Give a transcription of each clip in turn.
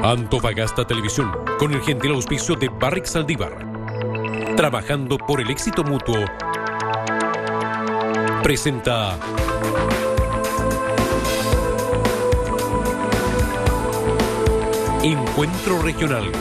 Antofagasta Televisión, con el gentil auspicio de Barrix Saldívar, trabajando por el éxito mutuo, presenta Encuentro Regional.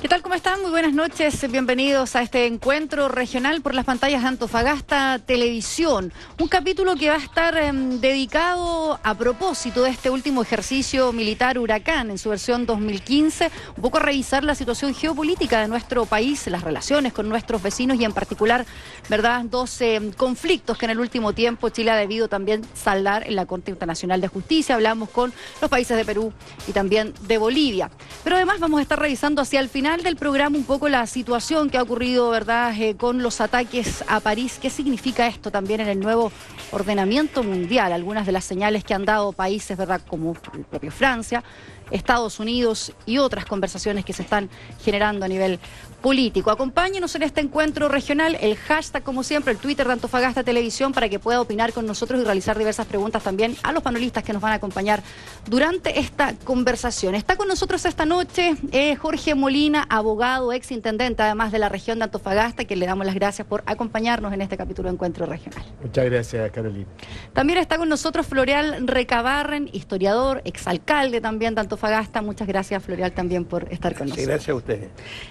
¿Qué tal? ¿Cómo están? Muy buenas noches. Bienvenidos a este encuentro regional por las pantallas de Antofagasta Televisión. Un capítulo que va a estar dedicado a propósito de este último ejercicio militar Huracán en su versión 2015. Un poco a revisar la situación geopolítica de nuestro país, las relaciones con nuestros vecinos y en particular, ¿verdad?, dos conflictos que en el último tiempo Chile ha debido también saldar en la Corte Internacional de Justicia. Hablamos con los países de Perú y también de Bolivia. Pero además vamos a estar revisando hacia el final del programa un poco la situación que ha ocurrido, ¿verdad?, con los ataques a París. ¿Qué significa esto también en el nuevo ordenamiento mundial? Algunas de las señales que han dado países, ¿verdad?, como el propio Francia, Estados Unidos y otras conversaciones que se están generando a nivel político. Acompáñenos en este encuentro regional, el hashtag, como siempre, el Twitter de Antofagasta Televisión, para que pueda opinar con nosotros y realizar diversas preguntas también a los panelistas que nos van a acompañar durante esta conversación. Está con nosotros esta noche Jorge Molina, abogado, ex intendente además de la región de Antofagasta, que le damos las gracias por acompañarnos en este capítulo de Encuentro Regional. Muchas gracias, Carolina. También está con nosotros Floreal Recabarren, historiador, exalcalde también de Antofagasta. Muchas gracias, Floreal, también por estar con nosotros. Gracias a ustedes.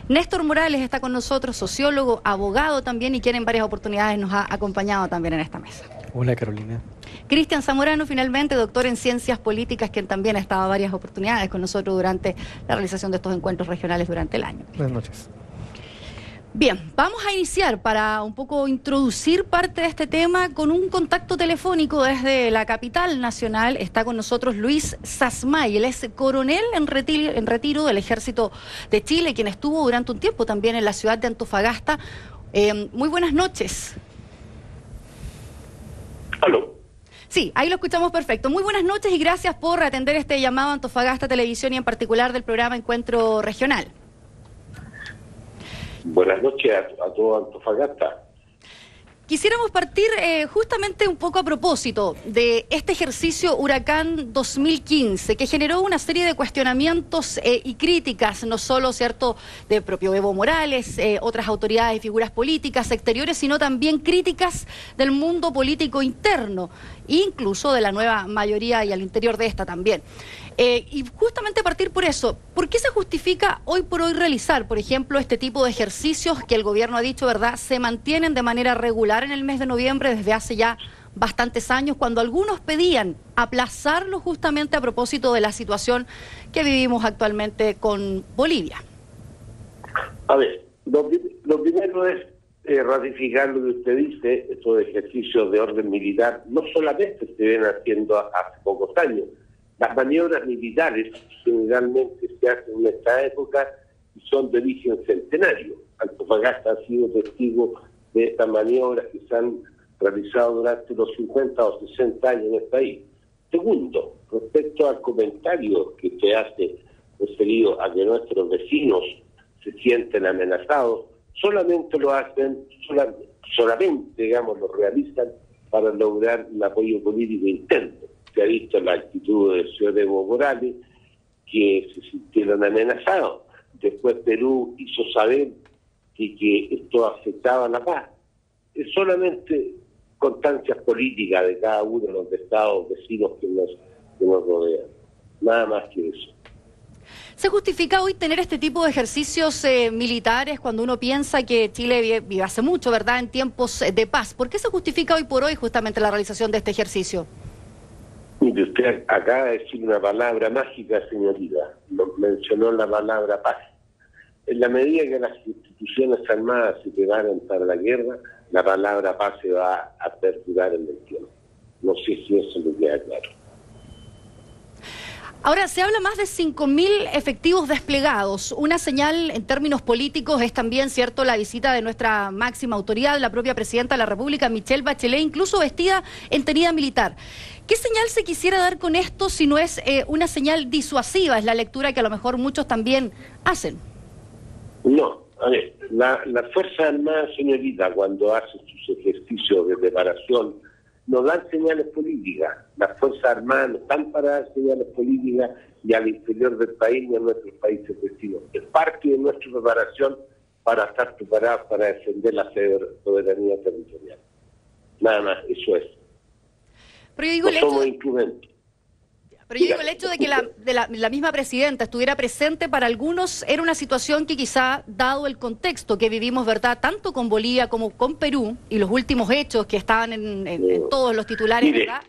Néstor Morales está con nosotros, sociólogo, abogado también, y quien en varias oportunidades nos ha acompañado también en esta mesa. Hola, Carolina. Cristian Zamorano, finalmente, doctor en Ciencias Políticas, quien también ha estado varias oportunidades con nosotros durante la realización de estos encuentros regionales durante el año. Buenas noches. Bien, vamos a iniciar para un poco introducir parte de este tema con un contacto telefónico desde la capital nacional. Está con nosotros Luis Sasmay, él es coronel en retiro del Ejército de Chile, quien estuvo durante un tiempo también en la ciudad de Antofagasta. Muy buenas noches. ¿Aló? Sí, ahí lo escuchamos perfecto. Muy buenas noches y gracias por atender este llamado a Antofagasta Televisión y en particular del programa Encuentro Regional. Buenas noches a todo Antofagasta. Quisiéramos partir justamente un poco a propósito de este ejercicio Huracán 2015, que generó una serie de cuestionamientos y críticas, no solo, ¿cierto?, de propio Evo Morales, otras autoridades y figuras políticas exteriores, sino también críticas del mundo político interno, incluso de la nueva mayoría y al interior de esta también. Y justamente partir por eso, ¿por qué se justifica hoy por hoy realizar, por ejemplo, este tipo de ejercicios que el gobierno ha dicho, ¿verdad?, se mantienen de manera regular en el mes de noviembre desde hace ya bastantes años, cuando algunos pedían aplazarlo justamente a propósito de la situación que vivimos actualmente con Bolivia? A ver, lo primero es ratificar lo que usted dice. Estos ejercicios de orden militar no solamente se ven haciendo hace pocos años. Las maniobras militares generalmente se hacen en esta época y son de origen centenario. Antofagasta ha sido testigo de estas maniobras que se han realizado durante los 50 o 60 años en el país. Segundo, respecto al comentario que usted hace referido a que nuestros vecinos se sienten amenazados, solamente lo hacen, solamente, digamos, lo realizan para lograr un apoyo político interno. Se ha visto la actitud del señor Evo Morales, que se sintieron amenazados. Después Perú hizo saber que esto afectaba a la paz. Es solamente constancias políticas de cada uno de los estados vecinos que nos rodean. Nada más que eso. ¿Se justifica hoy tener este tipo de ejercicios militares cuando uno piensa que Chile vive hace mucho, ¿verdad?, en tiempos de paz? ¿Por qué se justifica hoy por hoy justamente la realización de este ejercicio? Mire, usted acaba de decir una palabra mágica, señorita. Mencionó la palabra paz. En la medida que las instituciones armadas se preparan para la guerra, la palabra paz se va a perdurar en el tiempo. No sé si eso le queda claro. Ahora, se habla más de 5.000 efectivos desplegados. Una señal en términos políticos es también, cierto, la visita de nuestra máxima autoridad, la propia presidenta de la República, Michelle Bachelet, incluso vestida en tenida militar. ¿Qué señal se quisiera dar con esto si no es una señal disuasiva? Es la lectura que a lo mejor muchos también hacen. No, a ver, las Fuerzas Armadas, señorita, cuando hacen sus ejercicios de preparación no dan señales políticas. Las Fuerzas Armadas no están para dar señales políticas ni al interior del país ni a nuestros países vecinos. Es parte de nuestra preparación para estar preparados para defender la soberanía territorial. Nada más, eso es. Pero yo digo, no somos instrumentos. Pero yo digo, el hecho de que la misma presidenta estuviera presente para algunos era una situación que quizá, dado el contexto que vivimos, ¿verdad?, tanto con Bolivia como con Perú, y los últimos hechos que estaban en todos los titulares, mire, ¿verdad?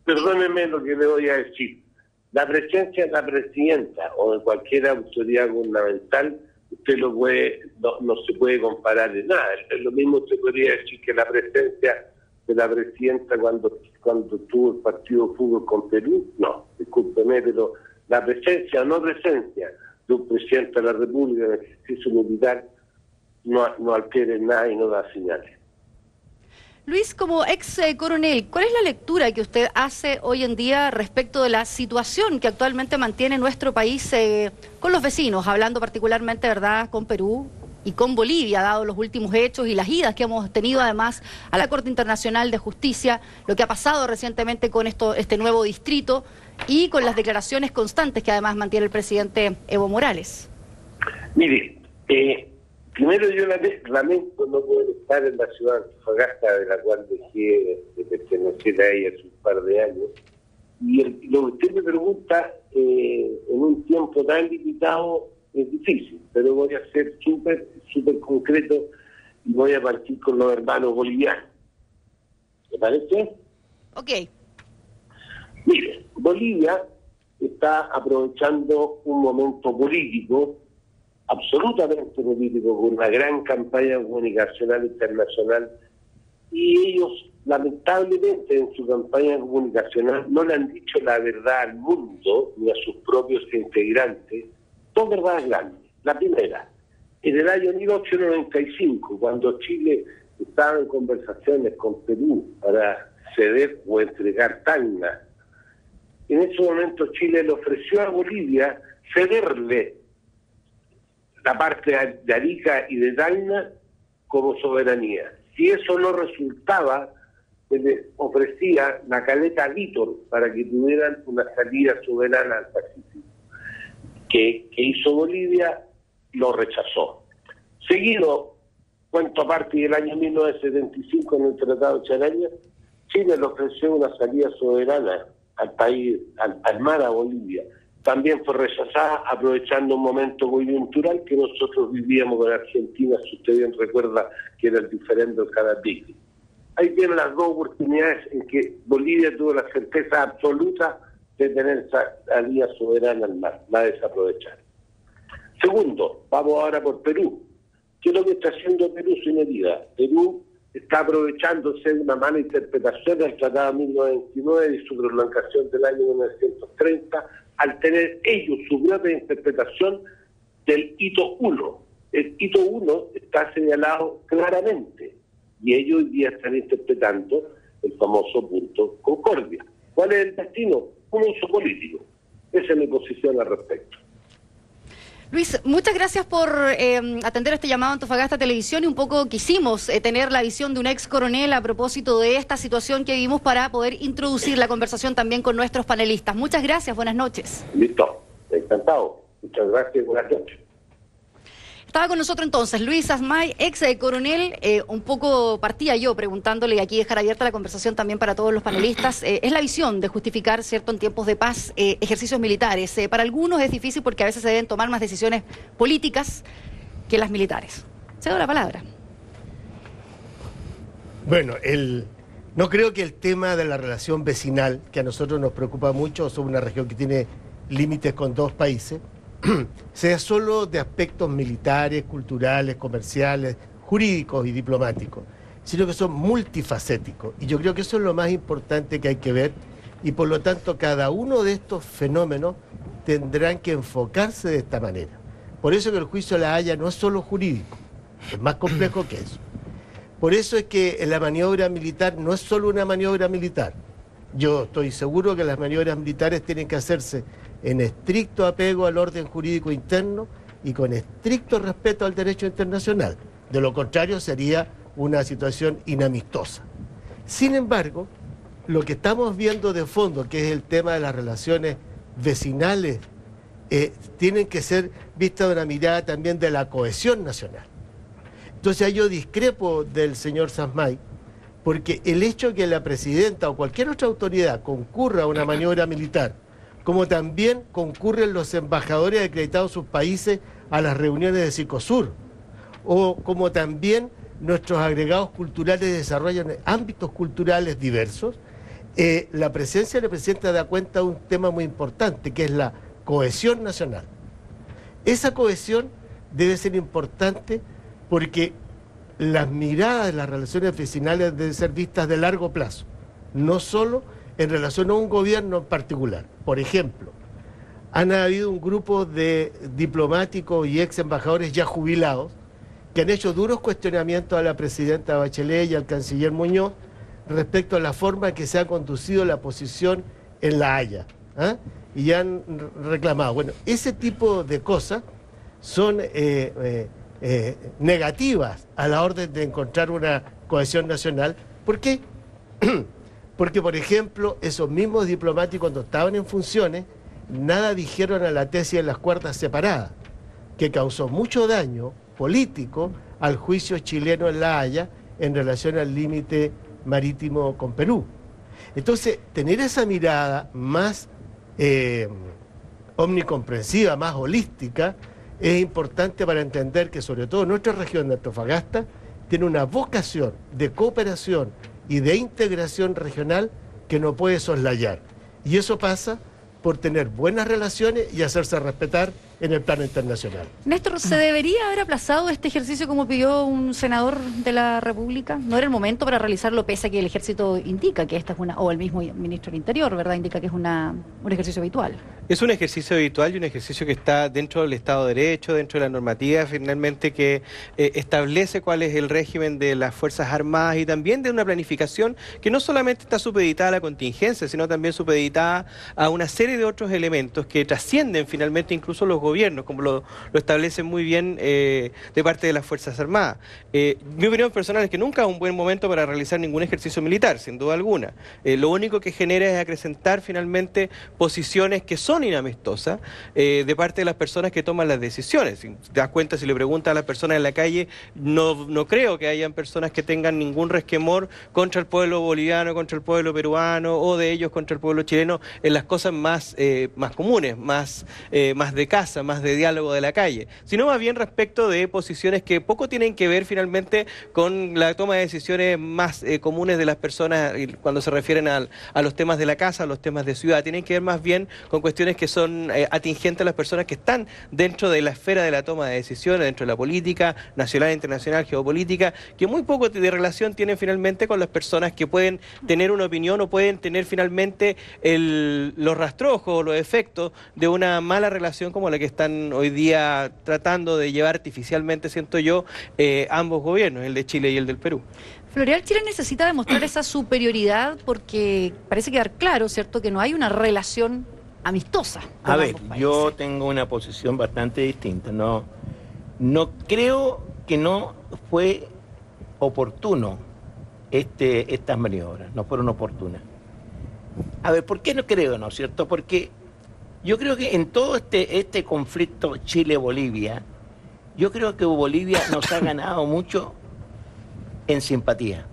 Perdóneme lo que le voy a decir. La presencia de la presidenta o de cualquier autoridad gubernamental, usted no se puede comparar en nada. Es lo mismo se podría decir que la presencia de la presidenta cuando tuvo el partido de fútbol con Perú. No, discúlpeme, pero la presencia o no presencia de un presidente de la República en el ejercicio militar no altera en nada y no da señales. Luis, como ex coronel, ¿cuál es la lectura que usted hace hoy en día respecto de la situación que actualmente mantiene nuestro país con los vecinos, hablando particularmente, ¿verdad?, con Perú y con Bolivia, dado los últimos hechos y las idas que hemos tenido además a la Corte Internacional de Justicia, lo que ha pasado recientemente con este nuevo distrito y con las declaraciones constantes que además mantiene el presidente Evo Morales? Mire, primero yo lamento no poder estar en la ciudad de Antofagasta, de la cual dejé de pertenecer a ella hace un par de años, y lo que usted me pregunta en un tiempo tan limitado es difícil, pero voy a ser súper concreto y voy a partir con los hermanos bolivianos. ¿Le parece? Ok. Mire, Bolivia está aprovechando un momento político, absolutamente político, con una gran campaña comunicacional internacional, y ellos, lamentablemente, en su campaña comunicacional no le han dicho la verdad al mundo ni a sus propios integrantes. Dos verdades grandes. La primera, en el año 1895, cuando Chile estaba en conversaciones con Perú para ceder o entregar Tacna, en ese momento Chile le ofreció a Bolivia cederle la parte de Arica y de Tacna como soberanía. Si eso no resultaba, se les ofrecía la caleta Vítor para que tuvieran una salida soberana al Pacífico. Que hizo Bolivia, lo rechazó. Seguido, cuento aparte del año 1975 en el Tratado de Charaña, Chile le ofreció una salida soberana al país, al mar a Bolivia. También fue rechazada, aprovechando un momento coyuntural que nosotros vivíamos con Argentina, si usted bien recuerda que era el diferendo del Canal Beagle. Ahí tienen las dos oportunidades en que Bolivia tuvo la certeza absoluta de tener salida soberana al mar, la desaprovecharon. Segundo, vamos ahora por Perú. ¿Qué es lo que está haciendo Perú, señoría? Perú está aprovechándose de una mala interpretación del Tratado de 1929 y su prolongación del año 1930, al tener ellos su propia interpretación del hito 1. El hito 1 está señalado claramente y ellos hoy día están interpretando el famoso punto Concordia. ¿Cuál es el destino? Un uso político. Esa es mi posición al respecto. Luis, muchas gracias por atender este llamado a Antofagasta Televisión, y un poco quisimos tener la visión de un ex coronel a propósito de esta situación que vivimos para poder introducir la conversación también con nuestros panelistas. Muchas gracias, buenas noches. Listo, encantado. Muchas gracias, buenas noches. Estaba con nosotros entonces Luis Asmay, ex coronel. Un poco partía yo preguntándole, y aquí dejar abierta la conversación también para todos los panelistas, es la visión de justificar, ¿cierto?, en tiempos de paz, ejercicios militares. Para algunos es difícil porque a veces se deben tomar más decisiones políticas que las militares. Cedo la palabra. Bueno, no creo que el tema de la relación vecinal, que a nosotros nos preocupa mucho, somos una región que tiene límites con dos países, sea solo de aspectos militares, culturales, comerciales, jurídicos y diplomáticos, sino que son multifacéticos. Y yo creo que eso es lo más importante que hay que ver, y por lo tanto cada uno de estos fenómenos tendrán que enfocarse de esta manera. Por eso que el juicio de La Haya no es solo jurídico, es más complejo que eso. Por eso es que la maniobra militar no es solo una maniobra militar. Yo estoy seguro que las maniobras militares tienen que hacerse en estricto apego al orden jurídico interno y con estricto respeto al derecho internacional. De lo contrario sería una situación inamistosa. Sin embargo, lo que estamos viendo de fondo, que es el tema de las relaciones vecinales, tienen que ser vistas de una mirada también de la cohesión nacional. Entonces ahí yo discrepo del señor Sasmay, porque el hecho que la presidenta o cualquier otra autoridad concurra a una maniobra militar, como también concurren los embajadores acreditados en sus países a las reuniones de Cicosur, o como también nuestros agregados culturales desarrollan ámbitos culturales diversos, la presencia de la presidenta da cuenta de un tema muy importante, que es la cohesión nacional. Esa cohesión debe ser importante porque las miradas de las relaciones vecinales deben ser vistas de largo plazo, no solo en relación a un gobierno en particular. Por ejemplo, han habido un grupo de diplomáticos y ex embajadores ya jubilados que han hecho duros cuestionamientos a la presidenta Bachelet y al canciller Muñoz respecto a la forma que se ha conducido la posición en La Haya, ¿eh? Y ya han reclamado. Bueno, ese tipo de cosas son negativas a la orden de encontrar una cohesión nacional. ¿Por qué? Porque, por ejemplo, esos mismos diplomáticos cuando estaban en funciones, nada dijeron a la tesis de las cuerdas separadas, que causó mucho daño político al juicio chileno en La Haya en relación al límite marítimo con Perú. Entonces, tener esa mirada más omnicomprensiva, más holística, es importante para entender que sobre todo nuestra región de Antofagasta tiene una vocación de cooperación y de integración regional que no puede soslayar. Y eso pasa por tener buenas relaciones y hacerse respetar en el plano internacional. Néstor, ¿se debería haber aplazado este ejercicio como pidió un senador de la República? ¿No era el momento para realizarlo pese a que el ejército indica que esta es una, o el mismo ministro del Interior, ¿verdad?, indica que es un ejercicio habitual? Es un ejercicio habitual y un ejercicio que está dentro del Estado de Derecho, dentro de la normativa finalmente que establece cuál es el régimen de las Fuerzas Armadas y también de una planificación que no solamente está supeditada a la contingencia, sino también supeditada a una serie de otros elementos que trascienden finalmente incluso los gobiernos, como lo establecen muy bien de parte de las Fuerzas Armadas. Mi opinión personal es que nunca es un buen momento para realizar ningún ejercicio militar, sin duda alguna. Lo único que genera es acrecentar finalmente posiciones que son inamistosas de parte de las personas que toman las decisiones. Si te das cuenta, si le preguntas a las personas en la calle, no creo que hayan personas que tengan ningún resquemor contra el pueblo boliviano, contra el pueblo peruano o de ellos contra el pueblo chileno en las cosas más comunes, más de casa, más de diálogo de la calle, sino más bien respecto de posiciones que poco tienen que ver finalmente con la toma de decisiones más comunes de las personas cuando se refieren a los temas de la casa, a los temas de ciudad. Tienen que ver más bien con cuestiones que son atingentes a las personas que están dentro de la esfera de la toma de decisiones, dentro de la política nacional, internacional, geopolítica, que muy poco de relación tienen finalmente con las personas que pueden tener una opinión o pueden tener finalmente los rastrojos o los efectos de una mala relación como la que están hoy día tratando de llevar artificialmente, siento yo, ambos gobiernos, el de Chile y el del Perú. Floreal, Chile necesita demostrar esa superioridad porque parece quedar claro, ¿cierto?, que no hay una relación amistosa. A ver, yo tengo una posición bastante distinta. No creo que no fue oportuno estas maniobras, no fueron oportunas. A ver, ¿por qué no creo, no es cierto? Porque yo creo que en todo este conflicto Chile-Bolivia, yo creo que Bolivia nos ha ganado mucho en simpatía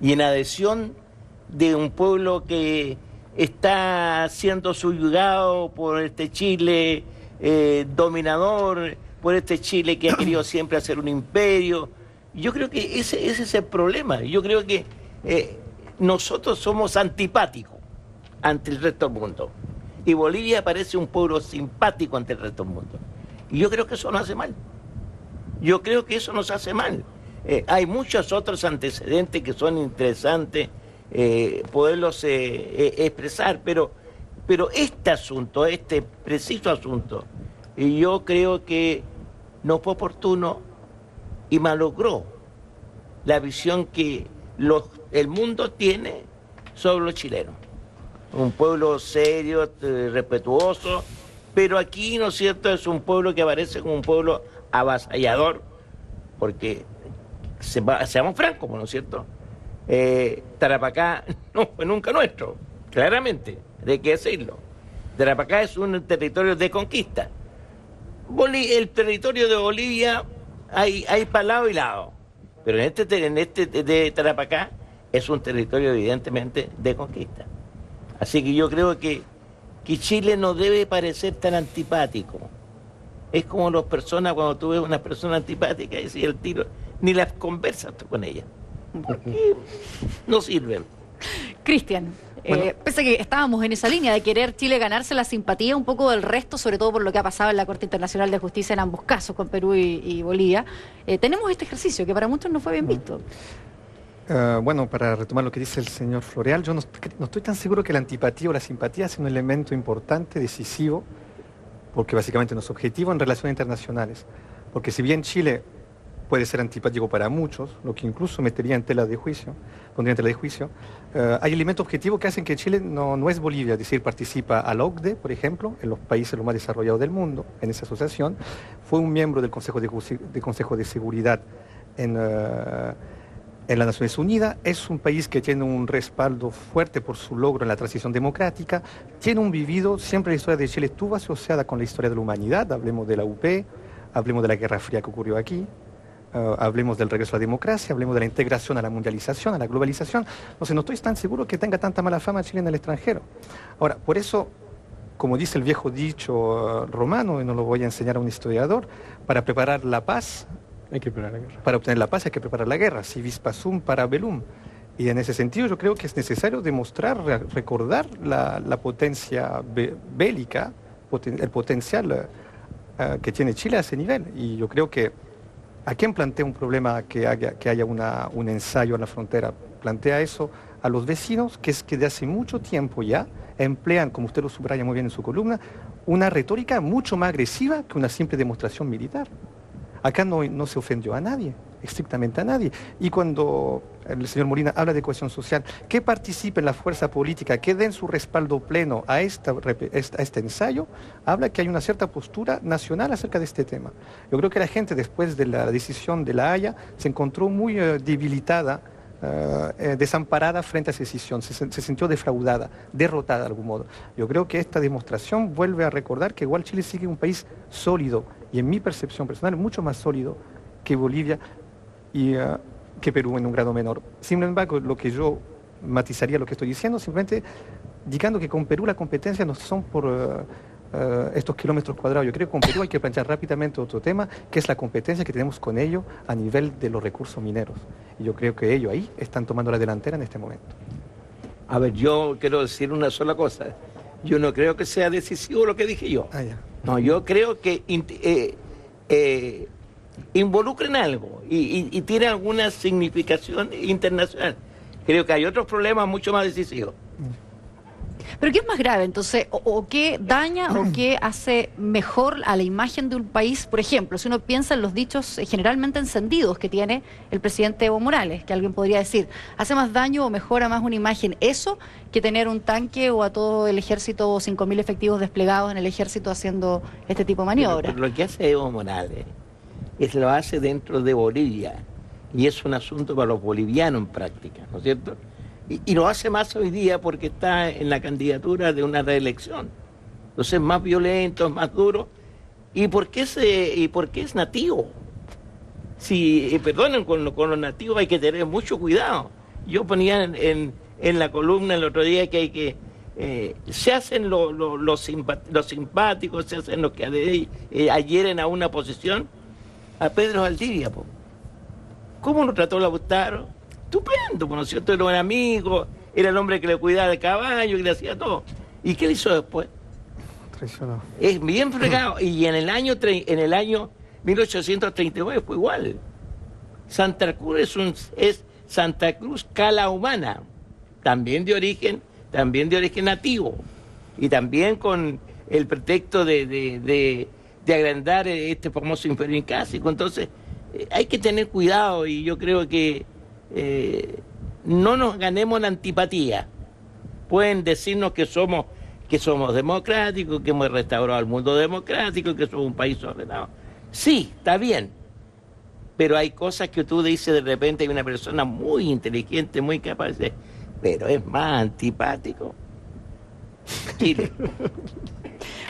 y en adhesión de un pueblo que está siendo subyugado por este Chile dominador, por este Chile que ha querido siempre hacer un imperio. Yo creo que ese es el problema. Yo creo que nosotros somos antipáticos ante el resto del mundo. Y Bolivia parece un pueblo simpático ante el resto del mundo. Y yo creo que eso nos hace mal. Yo creo que eso nos hace mal. Hay muchos otros antecedentes que son interesantes poderlos expresar, pero este asunto, este preciso asunto, yo creo que no fue oportuno y malogró la visión que el mundo tiene sobre los chilenos. Un pueblo serio, respetuoso, pero aquí, ¿no es cierto?, es un pueblo que aparece como un pueblo avasallador, porque seamos francos, ¿no es cierto? Tarapacá no fue nunca nuestro, claramente, hay que decirlo. Tarapacá es un territorio de conquista. El territorio de Bolivia hay para lado y lado, pero en este de Tarapacá es un territorio evidentemente de conquista. Así que yo creo que Chile no debe parecer tan antipático. Es como las personas, cuando tú ves una persona antipática y si el tiro, ni las conversas tú con ella. Porque no sirven. Cristian, pese a que estábamos en esa línea de querer Chile ganarse la simpatía un poco del resto, sobre todo por lo que ha pasado en la Corte Internacional de Justicia en ambos casos, con Perú y Bolivia, tenemos este ejercicio que para muchos no fue bien visto. Bueno, para retomar lo que dice el señor Floreal, yo no estoy tan seguro que la antipatía o la simpatía sea un elemento importante, decisivo, porque básicamente no es objetivo en relaciones internacionales. Porque si bien Chile puede ser antipático para muchos, lo que incluso pondría en tela de juicio, hay elementos objetivos que hacen que Chile no es Bolivia, es decir, participa a la OCDE, por ejemplo, en los países los más desarrollados del mundo, en esa asociación, fue un miembro del Consejo de Seguridad en las Naciones Unidas, es un país que tiene un respaldo fuerte por su logro en la transición democrática, tiene un vivido, siempre la historia de Chile estuvo asociada con la historia de la humanidad, hablemos de la UP, hablemos de la Guerra Fría que ocurrió aquí, hablemos del regreso a la democracia, hablemos de la integración a la mundialización, a la globalización. Entonces no estoy tan seguro que tenga tanta mala fama Chile en el extranjero. Ahora, por eso, como dice el viejo dicho romano, y no lo voy a enseñar a un historiador, para preparar la paz, hay que preparar la guerra. Para obtener la paz hay que preparar la guerra, si vis pacem para bellum. Y en ese sentido yo creo que es necesario demostrar, recordar la potencia bélica, el potencial que tiene Chile a ese nivel. Y yo creo que ¿a quién plantea un problema que haya un ensayo en la frontera? Plantea eso a los vecinos, que es que de hace mucho tiempo ya emplean, como usted lo subraya muy bien en su columna, una retórica mucho más agresiva que una simple demostración militar. Acá no se ofendió a nadie, estrictamente a nadie. Y cuando el señor Molina habla de cohesión social, que participe en la fuerza política, que den su respaldo pleno a este ensayo, habla que hay una cierta postura nacional acerca de este tema. Yo creo que la gente, después de la decisión de La Haya, se encontró muy debilitada, desamparada frente a esa decisión, se sintió defraudada, derrotada de algún modo. Yo creo que esta demostración vuelve a recordar que igual Chile sigue un país sólido, y en mi percepción personal, mucho más sólido que Bolivia y que Perú en un grado menor. Sin embargo, lo que yo matizaría lo que estoy diciendo, simplemente indicando que con Perú la competencia no son por estos kilómetros cuadrados. Yo creo que con Perú hay que plantear rápidamente otro tema, que es la competencia que tenemos con ellos a nivel de los recursos mineros. Y yo creo que ellos ahí están tomando la delantera en este momento. A ver, yo quiero decir una sola cosa. Yo no creo que sea decisivo lo que dije yo. No, yo creo que involucren algo y tiene alguna significación internacional. Creo que hay otros problemas mucho más decisivos. ¿Pero qué es más grave entonces? ¿O qué daña o qué hace mejor a la imagen de un país? Por ejemplo, si uno piensa en los dichos generalmente encendidos que tiene el presidente Evo Morales, que alguien podría decir, ¿hace más daño o mejora más una imagen eso que tener un tanque o a todo el ejército o 5.000 efectivos desplegados en el ejército haciendo este tipo de maniobras? Pero lo que hace Evo Morales lo hace dentro de Bolivia y es un asunto para los bolivianos en práctica, ¿no es cierto? Y lo hace más hoy día porque está en la candidatura de una reelección. Entonces, más violento, más duro. ¿Y por qué es nativo? Si, perdonen, con los nativos hay que tener mucho cuidado. Yo ponía en la columna el otro día que hay que... se hacen los simpáticos, se hacen los que adhieren a una posición. A Pedro Valdivia, po. ¿Cómo lo trató Lautaro? Estupendo, ¿no es cierto? Era un amigo, era el hombre que le cuidaba del caballo, que le hacía todo. ¿Y qué le hizo después? Traicionó. Es bien fregado. Y en el año 1839 fue igual. Santa Cruz es Santa Cruz Cala Humana, también de origen nativo. Y también con el pretexto de agrandar este famoso imperio incásico. Entonces, hay que tener cuidado y yo creo que no nos ganemos la antipatía. Pueden decirnos que somos democráticos, que hemos restaurado el mundo democrático, que somos un país ordenado. Sí, está bien. pero hay cosas que tú dices de repente, hay una persona muy inteligente, muy capaz de... Pero es más antipático. Chile.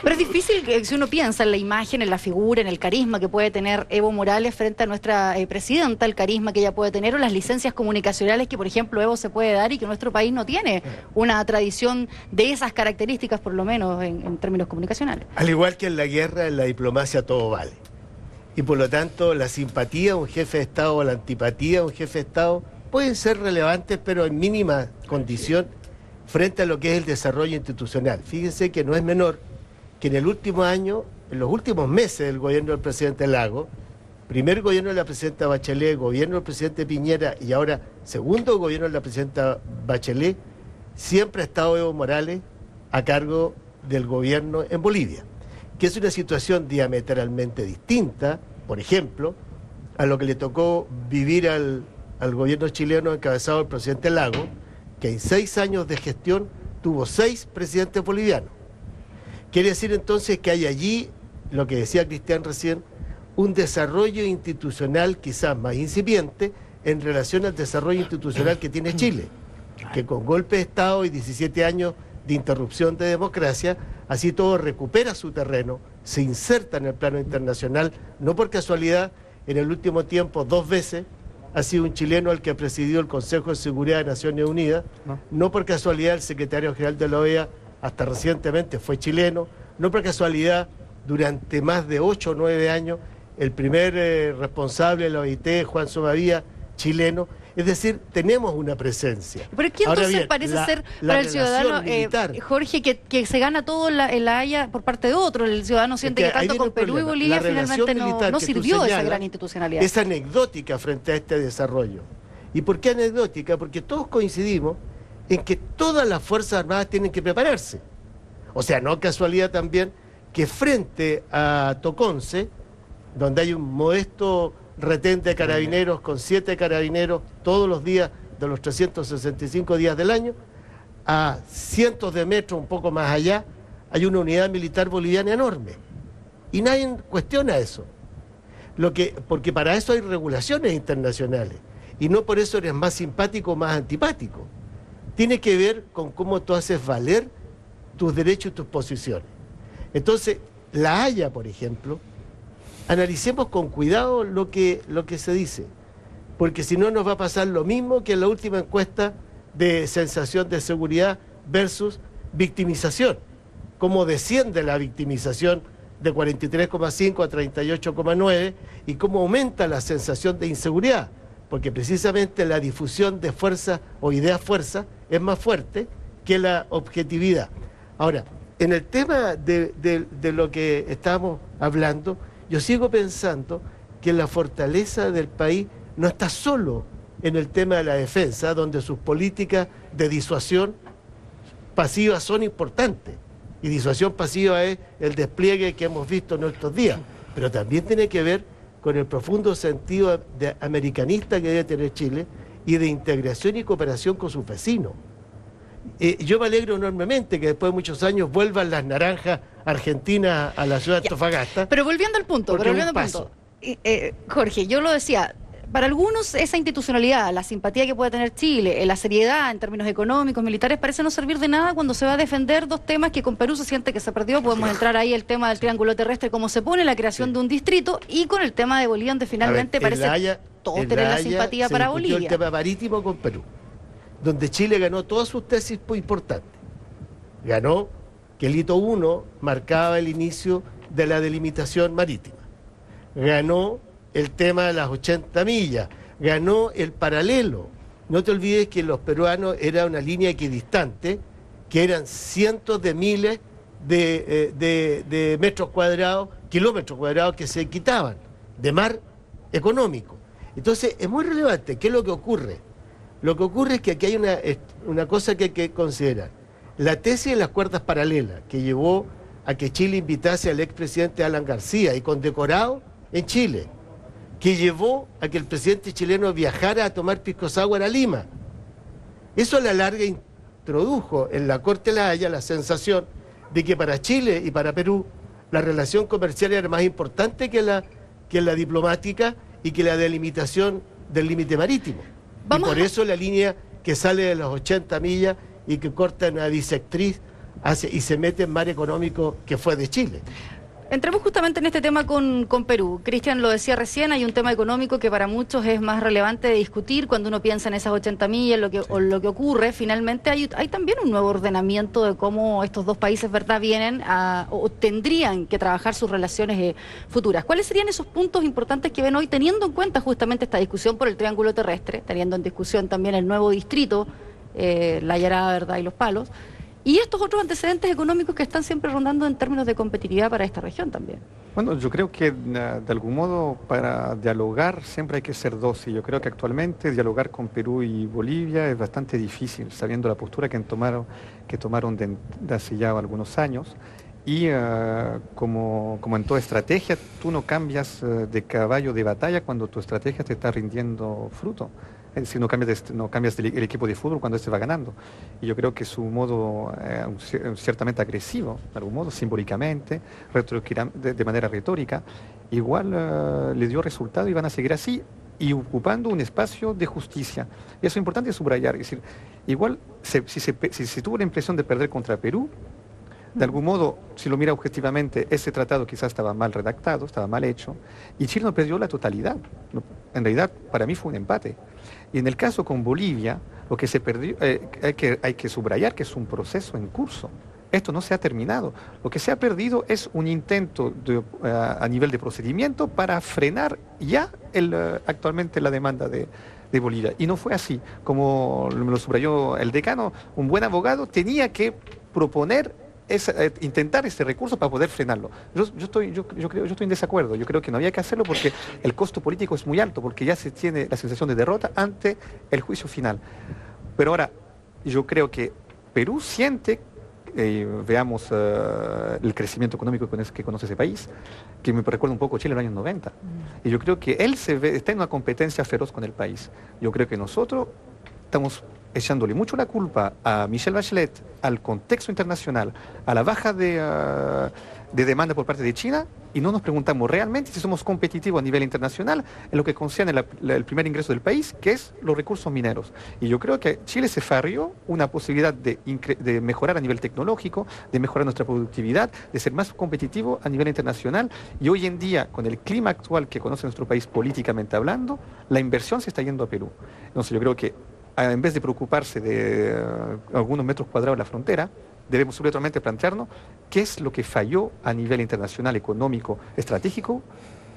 Pero es difícil que si uno piensa en la imagen, en la figura, en el carisma que puede tener Evo Morales frente a nuestra presidenta, el carisma que ella puede tener o las licencias comunicacionales que, por ejemplo, Evo se puede dar y que nuestro país no tiene una tradición de esas características, por lo menos en términos comunicacionales. Al igual que en la guerra, en la diplomacia todo vale. Y por lo tanto, la simpatía a un jefe de Estado o la antipatía a un jefe de Estado pueden ser relevantes, pero en mínima condición frente a lo que es el desarrollo institucional. Fíjense que no es menor que en el último año, en los últimos meses del gobierno del presidente Lagos, primer gobierno de la presidenta Bachelet, gobierno del presidente Piñera y ahora segundo gobierno de la presidenta Bachelet, siempre ha estado Evo Morales a cargo del gobierno en Bolivia, que es una situación diametralmente distinta, por ejemplo, a lo que le tocó vivir al gobierno chileno encabezado por el presidente Lagos, que en 6 años de gestión tuvo 6 presidentes bolivianos. Quiere decir entonces que hay allí, lo que decía Cristian recién, un desarrollo institucional quizás más incipiente en relación al desarrollo institucional que tiene Chile, que con golpe de Estado y 17 años de interrupción de democracia, así todo recupera su terreno, se inserta en el plano internacional, no por casualidad, en el último tiempo 2 veces ha sido un chileno el que presidió el Consejo de Seguridad de Naciones Unidas, no por casualidad el secretario general de la OEA hasta recientemente fue chileno, no por casualidad durante más de 8 o 9 años el primer responsable de la OIT, Juan Somavía, chileno. Es decir, tenemos una presencia. ¿Pero qué entonces bien, parece ser para el ciudadano, Jorge, que se gana todo en la Haya por parte de otro? El ciudadano siente que tanto con Perú y Bolivia finalmente no sirvió esa gran institucionalidad. Es anecdótica frente a este desarrollo. ¿Y por qué anecdótica? Porque todos coincidimos en que todas las Fuerzas Armadas tienen que prepararse. O sea, no casualidad también que frente a Toconce, donde hay un modesto retén de carabineros con 7 carabineros todos los días de los 365 días del año, a cientos de metros, un poco más allá, hay una unidad militar boliviana enorme. Y nadie cuestiona eso. Porque para eso hay regulaciones internacionales. Y no por eso eres más simpático o más antipático. Tiene que ver con cómo tú haces valer tus derechos y tus posiciones. Entonces, La Haya, por ejemplo, analicemos con cuidado lo que se dice, porque si no nos va a pasar lo mismo que en la última encuesta de sensación de seguridad versus victimización. Cómo desciende la victimización de 43,5 a 38,9 y cómo aumenta la sensación de inseguridad, porque precisamente la difusión de fuerza o ideas-fuerza es más fuerte que la objetividad. Ahora, en el tema de lo que estamos hablando, yo sigo pensando que la fortaleza del país no está solo en el tema de la defensa, donde sus políticas de disuasión pasiva son importantes. Y disuasión pasiva es el despliegue que hemos visto en estos días, pero también tiene que ver con el profundo sentido de americanista que debe tener Chile y de integración y cooperación con sus vecinos. Yo me alegro enormemente que después de muchos años vuelvan las naranjas argentinas a la ciudad de Antofagasta. Pero volviendo al punto, Jorge, yo lo decía, para algunos esa institucionalidad, la simpatía que puede tener Chile, la seriedad en términos económicos, militares, parece no servir de nada cuando se va a defender 2 temas que con Perú se siente que se perdió. Podemos entrar ahí el tema del triángulo terrestre, cómo se pone, la creación de un distrito, y con el tema de Bolivia, donde finalmente parece todos tener la simpatía para Bolivia. El tema marítimo con Perú, donde Chile ganó todas sus tesis muy importantes. Ganó que el hito 1 marcaba el inicio de la delimitación marítima. Ganó el tema de las 80 millas, ganó el paralelo. No te olvides que los peruanos era una línea equidistante, que eran cientos de miles de metros cuadrados, kilómetros cuadrados que se quitaban de mar económico. Entonces es muy relevante. ¿Qué es lo que ocurre? Lo que ocurre es que aquí hay una cosa que hay que considerar. La tesis de las cuerdas paralelas, que llevó a que Chile invitase al expresidente Alan García y condecorado en Chile, que llevó a que el presidente chileno viajara a tomar pisco sour a Lima. Eso a la larga introdujo en la Corte de La Haya la sensación de que para Chile y para Perú la relación comercial era más importante que la diplomática y que la delimitación del límite marítimo. Y por a... eso la línea que sale de las 80 millas y que corta una bisectriz y se mete en mar económico que fue de Chile. Entremos justamente en este tema con Perú. Cristian lo decía recién, hay un tema económico que para muchos es más relevante de discutir cuando uno piensa en esas 80 millas o lo que ocurre. Finalmente hay también un nuevo ordenamiento de cómo estos dos países, ¿verdad?, vienen o tendrían que trabajar sus relaciones futuras. ¿Cuáles serían esos puntos importantes que ven hoy, teniendo en cuenta justamente esta discusión por el triángulo terrestre, teniendo en discusión también el nuevo distrito, La Yarada, ¿verdad?, y Los Palos? Y estos otros antecedentes económicos que están siempre rondando en términos de competitividad para esta región también. Bueno, yo creo que de algún modo para dialogar siempre hay que ser dos, y yo creo que actualmente dialogar con Perú y Bolivia es bastante difícil, sabiendo la postura que tomaron de hace ya algunos años. Y como en toda estrategia, tú no cambias de caballo de batalla cuando tu estrategia te está rindiendo fruto. Es decir, no cambias el equipo de fútbol cuando este va ganando. Y yo creo que su modo ciertamente agresivo, de algún modo, simbólicamente, de manera retórica, igual le dio resultado y van a seguir así y ocupando un espacio de justicia. Y eso es importante subrayar. Es decir, igual si se tuvo la impresión de perder contra Perú, de algún modo, si lo mira objetivamente, ese tratado quizás estaba mal redactado, estaba mal hecho, y Chile no perdió la totalidad. En realidad, para mí fue un empate. Y en el caso con Bolivia, lo que se perdió, hay que subrayar que es un proceso en curso. Esto no se ha terminado. Lo que se ha perdido es un intento a nivel de procedimiento para frenar ya actualmente la demanda de Bolivia. Y no fue así. Como me lo subrayó el decano, un buen abogado tenía que proponer intentar este recurso para poder frenarlo. Yo estoy en desacuerdo. Yo creo que no había que hacerlo porque el costo político es muy alto, porque ya se tiene la sensación de derrota ante el juicio final. Pero ahora, yo creo que Perú siente, veamos el crecimiento económico que conoce ese país, que me recuerda un poco Chile en los años 90. Y yo creo que él está en una competencia feroz con el país. Yo creo que nosotros estamos echándole mucho la culpa a Michelle Bachelet, al contexto internacional, a la baja de demanda por parte de China, y no nos preguntamos realmente si somos competitivos a nivel internacional en lo que concierne el primer ingreso del país, que es los recursos mineros. Y yo creo que Chile se farrió una posibilidad de mejorar a nivel tecnológico, de mejorar nuestra productividad, de ser más competitivo a nivel internacional, y hoy en día, con el clima actual que conoce nuestro país políticamente hablando, la inversión se está yendo a Perú. Entonces yo creo que en vez de preocuparse de algunos metros cuadrados de la frontera, debemos obligatoriamente plantearnos qué es lo que falló a nivel internacional, económico, estratégico,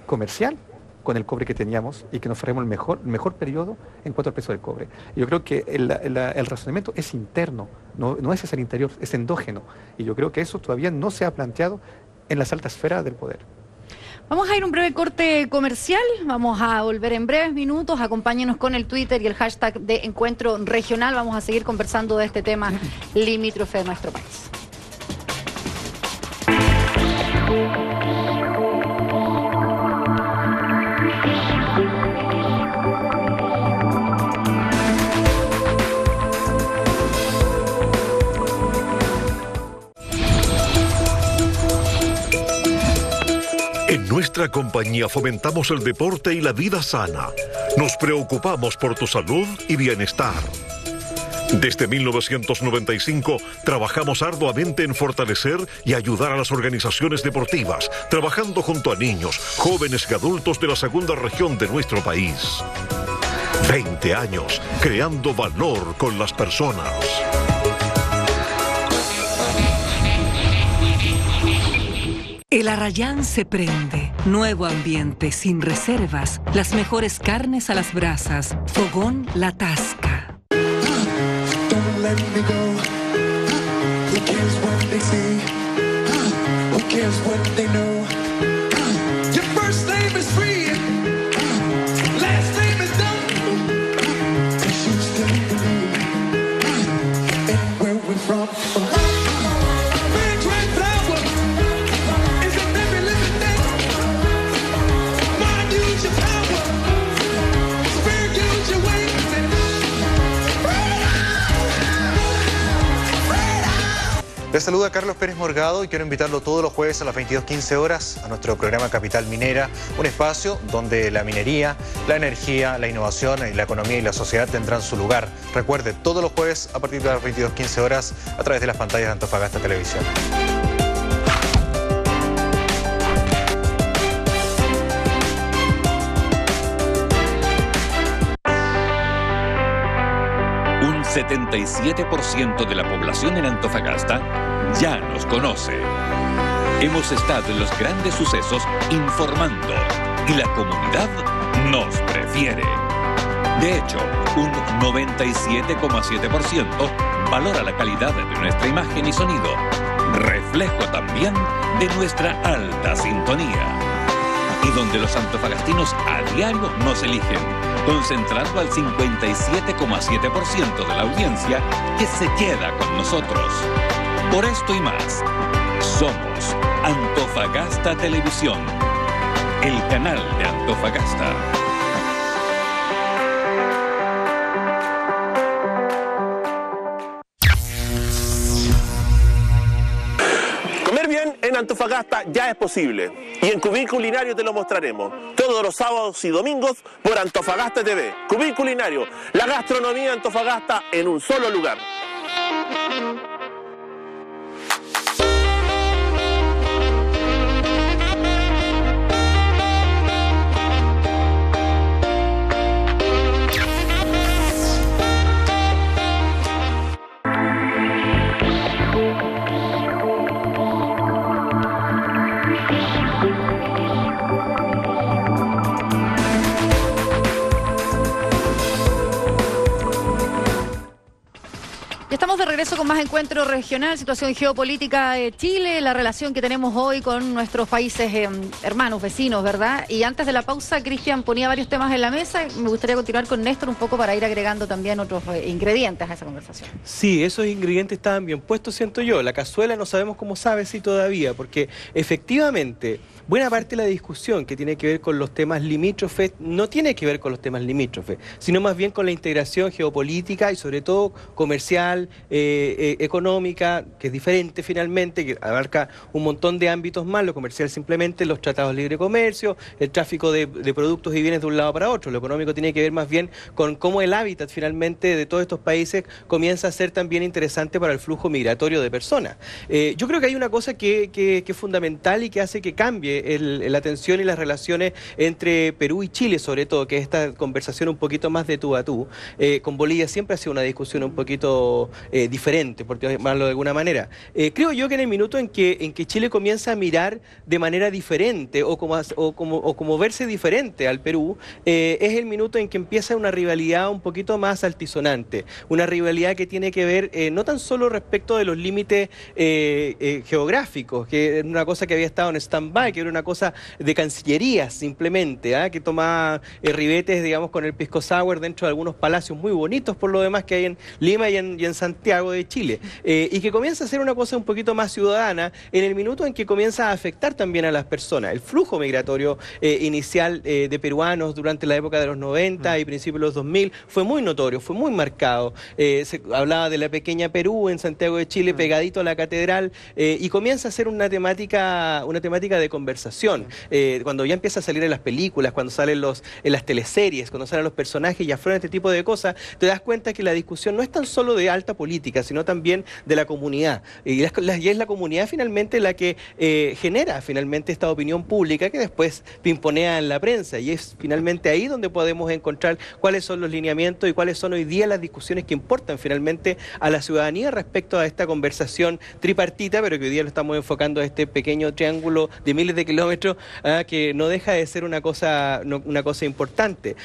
comercial, con el cobre que teníamos y que nos faremos el mejor periodo en cuanto al precio del cobre. Yo creo que el razonamiento es interno, no es hacia el interior, es endógeno. Y yo creo que eso todavía no se ha planteado en las altas esferas del poder. Vamos a ir a un breve corte comercial, vamos a volver en breves minutos, acompáñenos con el Twitter y el hashtag de Encuentro Regional, vamos a seguir conversando de este tema limítrofe de nuestro país. En nuestra compañía fomentamos el deporte y la vida sana. Nos preocupamos por tu salud y bienestar. Desde 1995 trabajamos arduamente en fortalecer y ayudar a las organizaciones deportivas, trabajando junto a niños, jóvenes y adultos de la segunda región de nuestro país. 20 años creando valor con las personas. El Arrayán se prende. Nuevo ambiente, sin reservas. Las mejores carnes a las brasas. Fogón La Tasca. Les saluda Carlos Pérez Morgado y quiero invitarlo todos los jueves a las 22:15 horas a nuestro programa Capital Minera, un espacio donde la minería, la energía, la innovación, la economía y la sociedad tendrán su lugar. Recuerde, todos los jueves a partir de las 22:15 horas a través de las pantallas de Antofagasta Televisión. Un 77% de la población en Antofagasta ya nos conoce. Hemos estado en los grandes sucesos informando y la comunidad nos prefiere. De hecho, un 97,7% valora la calidad de nuestra imagen y sonido, reflejo también de nuestra alta sintonía. Y donde los antofagastinos a diario nos eligen, concentrando al 57,7% de la audiencia que se queda con nosotros. Por esto y más, somos Antofagasta Televisión, el canal de Antofagasta. Comer bien en Antofagasta ya es posible y en Cubí Culinario te lo mostraremos todos los sábados y domingos por Antofagasta TV. Cubí Culinario, la gastronomía de Antofagasta en un solo lugar. Estamos de regreso con más encuentro regional, situación geopolítica de Chile, la relación que tenemos hoy con nuestros países hermanos, vecinos, ¿verdad? Y antes de la pausa, Cristian ponía varios temas en la mesa. Me gustaría continuar con Néstor un poco para ir agregando también otros ingredientes a esa conversación. Sí, esos ingredientes estaban bien puestos, siento yo. La cazuela no sabemos cómo sabe si todavía, porque efectivamente buena parte de la discusión que tiene que ver con los temas limítrofes no tiene que ver con los temas limítrofes, sino más bien con la integración geopolítica y sobre todo comercial, económica, que es diferente finalmente, que abarca un montón de ámbitos más, lo comercial simplemente, los tratados de libre comercio, el tráfico de productos y bienes de un lado para otro. Lo económico tiene que ver más bien con cómo el hábitat finalmente de todos estos países comienza a ser también interesante para el flujo migratorio de personas. Yo creo que hay una cosa que es fundamental y que hace que cambie la tensión y las relaciones entre Perú y Chile, sobre todo, que es esta conversación un poquito más de tú a tú. Con Bolivia siempre ha sido una discusión un poquito diferente, por llamarlo de alguna manera. Creo yo que en el minuto en que Chile comienza a mirar de manera diferente o como verse diferente al Perú, es el minuto en que empieza una rivalidad un poquito más altisonante, una rivalidad que tiene que ver no tan solo respecto de los límites geográficos, que era una cosa que había estado en stand-by, que era una cosa de cancillería simplemente, que tomaba ribetes, digamos, con el pisco sour dentro de algunos palacios muy bonitos por lo demás que hay en Lima y en Santiago de Chile, y que comienza a ser una cosa un poquito más ciudadana en el minuto en que comienza a afectar también a las personas. El flujo migratorio inicial de peruanos durante la época de los 90 y principios de los 2000 fue muy notorio, fue muy marcado. Se hablaba de la pequeña Perú en Santiago de Chile, pegadito a la catedral, y comienza a ser una temática de conversación. Cuando ya empieza a salir en las películas, cuando salen en las teleseries, cuando salen los personajes y afloran este tipo de cosas, te das cuenta que la discusión no es tan solo de alta política, sino también de la comunidad. Y es la comunidad finalmente la que genera finalmente esta opinión pública que después pimponea en la prensa, y es finalmente ahí donde podemos encontrar cuáles son los lineamientos y cuáles son hoy día las discusiones que importan finalmente a la ciudadanía respecto a esta conversación tripartita, pero que hoy día lo estamos enfocando a este pequeño triángulo de miles de kilómetros, que no deja de ser una cosa importante.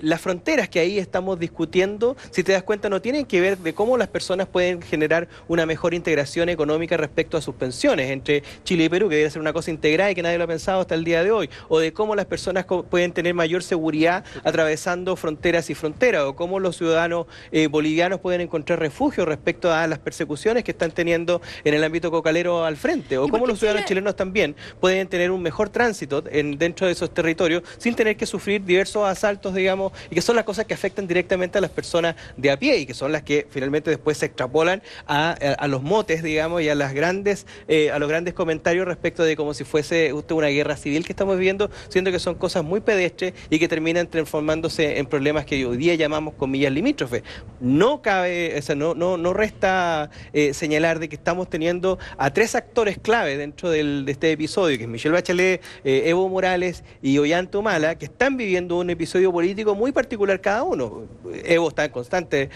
Las fronteras que ahí estamos discutiendo, si te das cuenta, no tienen que ver de cómo las personas pueden generar una mejor integración económica respecto a sus pensiones entre Chile y Perú, que debe ser una cosa integrada y que nadie lo ha pensado hasta el día de hoy, o de cómo las personas pueden tener mayor seguridad atravesando fronteras y fronteras, o cómo los ciudadanos bolivianos pueden encontrar refugio respecto a las persecuciones que están teniendo en el ámbito cocalero al frente, o cómo los ciudadanos chilenos también pueden tener un mejor tránsito dentro de esos territorios sin tener que sufrir diversos asaltos, digamos, y que son las cosas que afectan directamente a las personas de a pie y que son las que finalmente después se extrapolan extrapolan a los motes, digamos, y a los grandes comentarios respecto de como si fuese una guerra civil que estamos viviendo, siendo que son cosas muy pedestres y que terminan transformándose en problemas que hoy día llamamos comillas limítrofes. No cabe, o sea, no resta señalar de que estamos teniendo a tres actores clave dentro de este episodio, que es Michelle Bachelet, Evo Morales y Ollanta Humala, que están viviendo un episodio político muy particular cada uno. Evo está en constante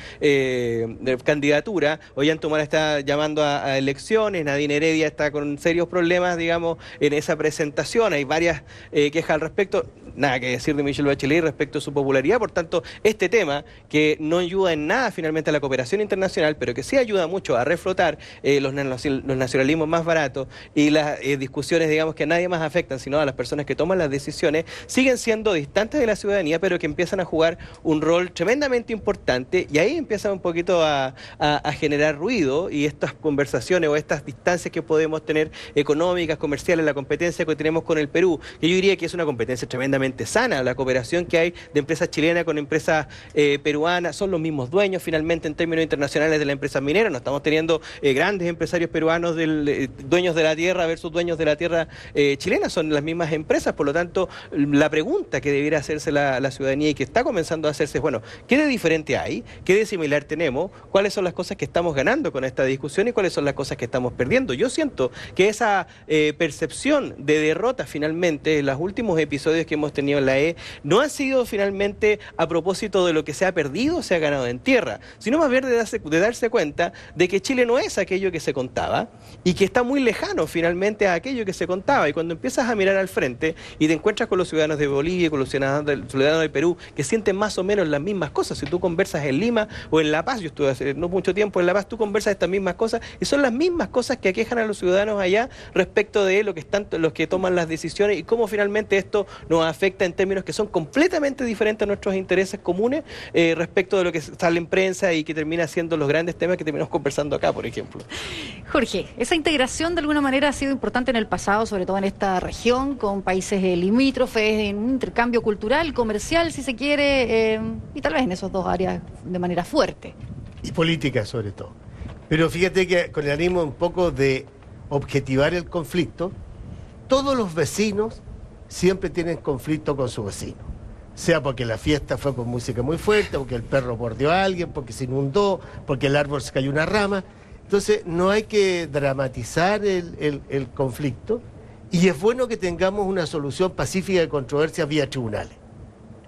candidatura, Ollanta Humala está llamando a elecciones, Nadine Heredia está con serios problemas, digamos, en esa presentación. Hay varias quejas al respecto. Nada que decir de Michelle Bachelet respecto a su popularidad. Por tanto, este tema, que no ayuda en nada finalmente a la cooperación internacional, pero que sí ayuda mucho a reflotar los nacionalismos más baratos y las discusiones, digamos, que a nadie más afectan, sino a las personas que toman las decisiones, siguen siendo distantes de la ciudadanía, pero que empiezan a jugar un rol tremendamente importante, y ahí empiezan un poquito a generar ruido, y estas conversaciones o estas distancias que podemos tener económicas, comerciales, la competencia que tenemos con el Perú, que yo diría que es una competencia tremendamente sana, la cooperación que hay de empresas chilenas con empresas peruanas, son los mismos dueños finalmente en términos internacionales de la empresa minera. No estamos teniendo grandes empresarios peruanos dueños de la tierra versus dueños de la tierra chilena, son las mismas empresas. Por lo tanto, la pregunta que debiera hacerse la ciudadanía y que está comenzando a hacerse es, bueno, ¿qué de diferente hay? ¿Qué de similar tenemos? ¿Cuáles son las cosas que estamos ganando con esta discusión y cuáles son las cosas que estamos perdiendo? Yo siento que esa percepción de derrota finalmente en los últimos episodios que hemos tenido en la no ha sido finalmente a propósito de lo que se ha perdido o se ha ganado en tierra, sino más bien de darse cuenta de que Chile no es aquello que se contaba y que está muy lejano finalmente a aquello que se contaba. Y cuando empiezas a mirar al frente y te encuentras con los ciudadanos de Bolivia, con los ciudadanos de Perú, que sienten más o menos las mismas cosas. Si tú conversas en Lima o en La Paz, yo estuve hace no mucho tiempo en La Paz, tú conversas estas mismas cosas y son las mismas cosas que aquejan a los ciudadanos allá respecto de lo que están los que toman las decisiones y cómo finalmente esto nos afecta en términos que son completamente diferentes a nuestros intereses comunes respecto de lo que sale en prensa y que termina siendo los grandes temas que terminamos conversando acá, por ejemplo. Jorge, esa integración de alguna manera ha sido importante en el pasado, sobre todo en esta región, con países limítrofes, en un intercambio cultural, comercial, si se quiere, y tal vez en esas dos áreas de manera fuerte. Y política, sobre todo. Pero fíjate que con el ánimo un poco de objetivar el conflicto, todos los vecinos siempre tienen conflicto con su vecino. Sea porque la fiesta fue con música muy fuerte, porque el perro mordió a alguien, porque se inundó, porque el árbol se cayó una rama. Entonces no hay que dramatizar el conflicto, y es bueno que tengamos una solución pacífica de controversias vía tribunales.